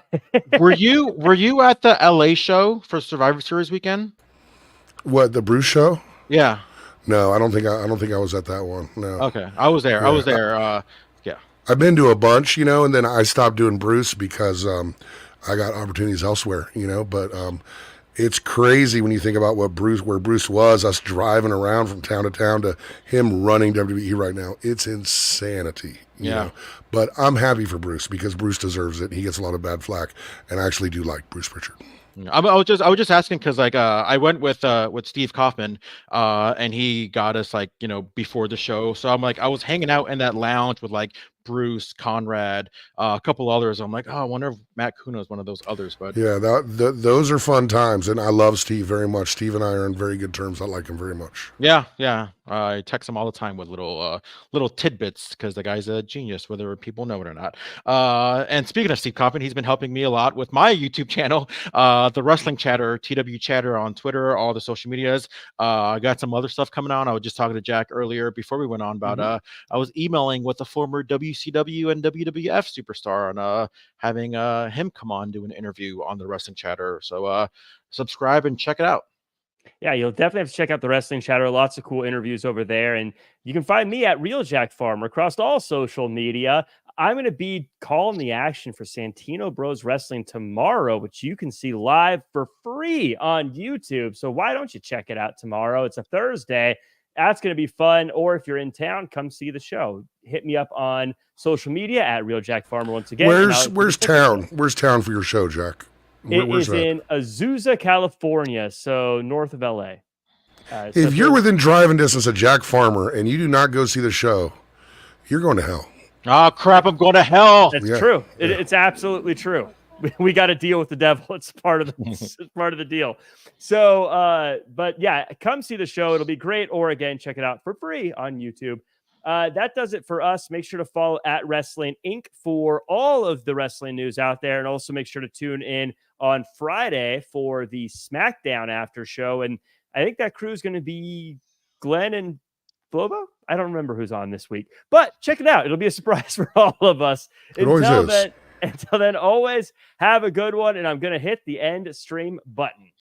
Were you at the LA show for Survivor Series weekend? What, the Bruce show? Yeah. No, I don't think I was at that one. No. Okay. I was there. Yeah. I've been to a bunch, and then I stopped doing Bruce because I got opportunities elsewhere, but it's crazy when you think about where Bruce was, us driving around from town to town to him running WWE right now. It's insanity, you know. But I'm happy for Bruce because Bruce deserves it. He gets a lot of bad flack, and I actually do like Bruce Pritchard. I was just asking because I went with Steve Kaufman and he got us before the show, so I'm I was hanging out in that lounge with Bruce, Conrad, a couple others. I'm I wonder if Matt Koon is one of those others. But yeah, those are fun times, and I love Steve very much. Steve and I are on very good terms. I like him very much. Yeah. I text him all the time with little tidbits because the guy's a genius, whether people know it or not. And speaking of Steve Kaufman, he's been helping me a lot with my YouTube channel, the Wrestling Chatter, TW Chatter on Twitter, all the social medias. I got some other stuff coming on. I was just talking to Jack earlier before we went on about I was emailing with the former WCW and WWF superstar and having him come on do an interview on the Wrestling Chatter. So subscribe and check it out. Yeah, you'll definitely have to check out the Wrestling Chatter. Lots of cool interviews over there. And you can find me at Real Jack Farmer across all social media. I'm going to be calling the action for Santino Bros Wrestling tomorrow, which you can see live for free on YouTube. So why don't you check it out tomorrow? It's a Thursday. That's going to be fun. Or if you're in town, come see the show. Hit me up on social media at Real Jack Farmer once again. Where's town? Where's town for your show, Jack? It is in Azusa, California, so north of LA. If you're within driving distance of Jack Farmer and you do not go see the show, you're going to hell. Oh, crap, I'm going to hell. It's true. It's absolutely true. We got to deal with the devil. It's part of the deal. So, but yeah, come see the show. It'll be great. Or again, check it out for free on YouTube. That does it for us. Make sure to follow at Wrestling Inc. for all of the wrestling news out there. And also make sure to tune in on Friday for the SmackDown after show. And I think that crew is going to be Glenn and Flobo. I don't remember who's on this week, but check it out. It'll be a surprise for all of us. Until then, always have a good one. And I'm going to hit the end stream button.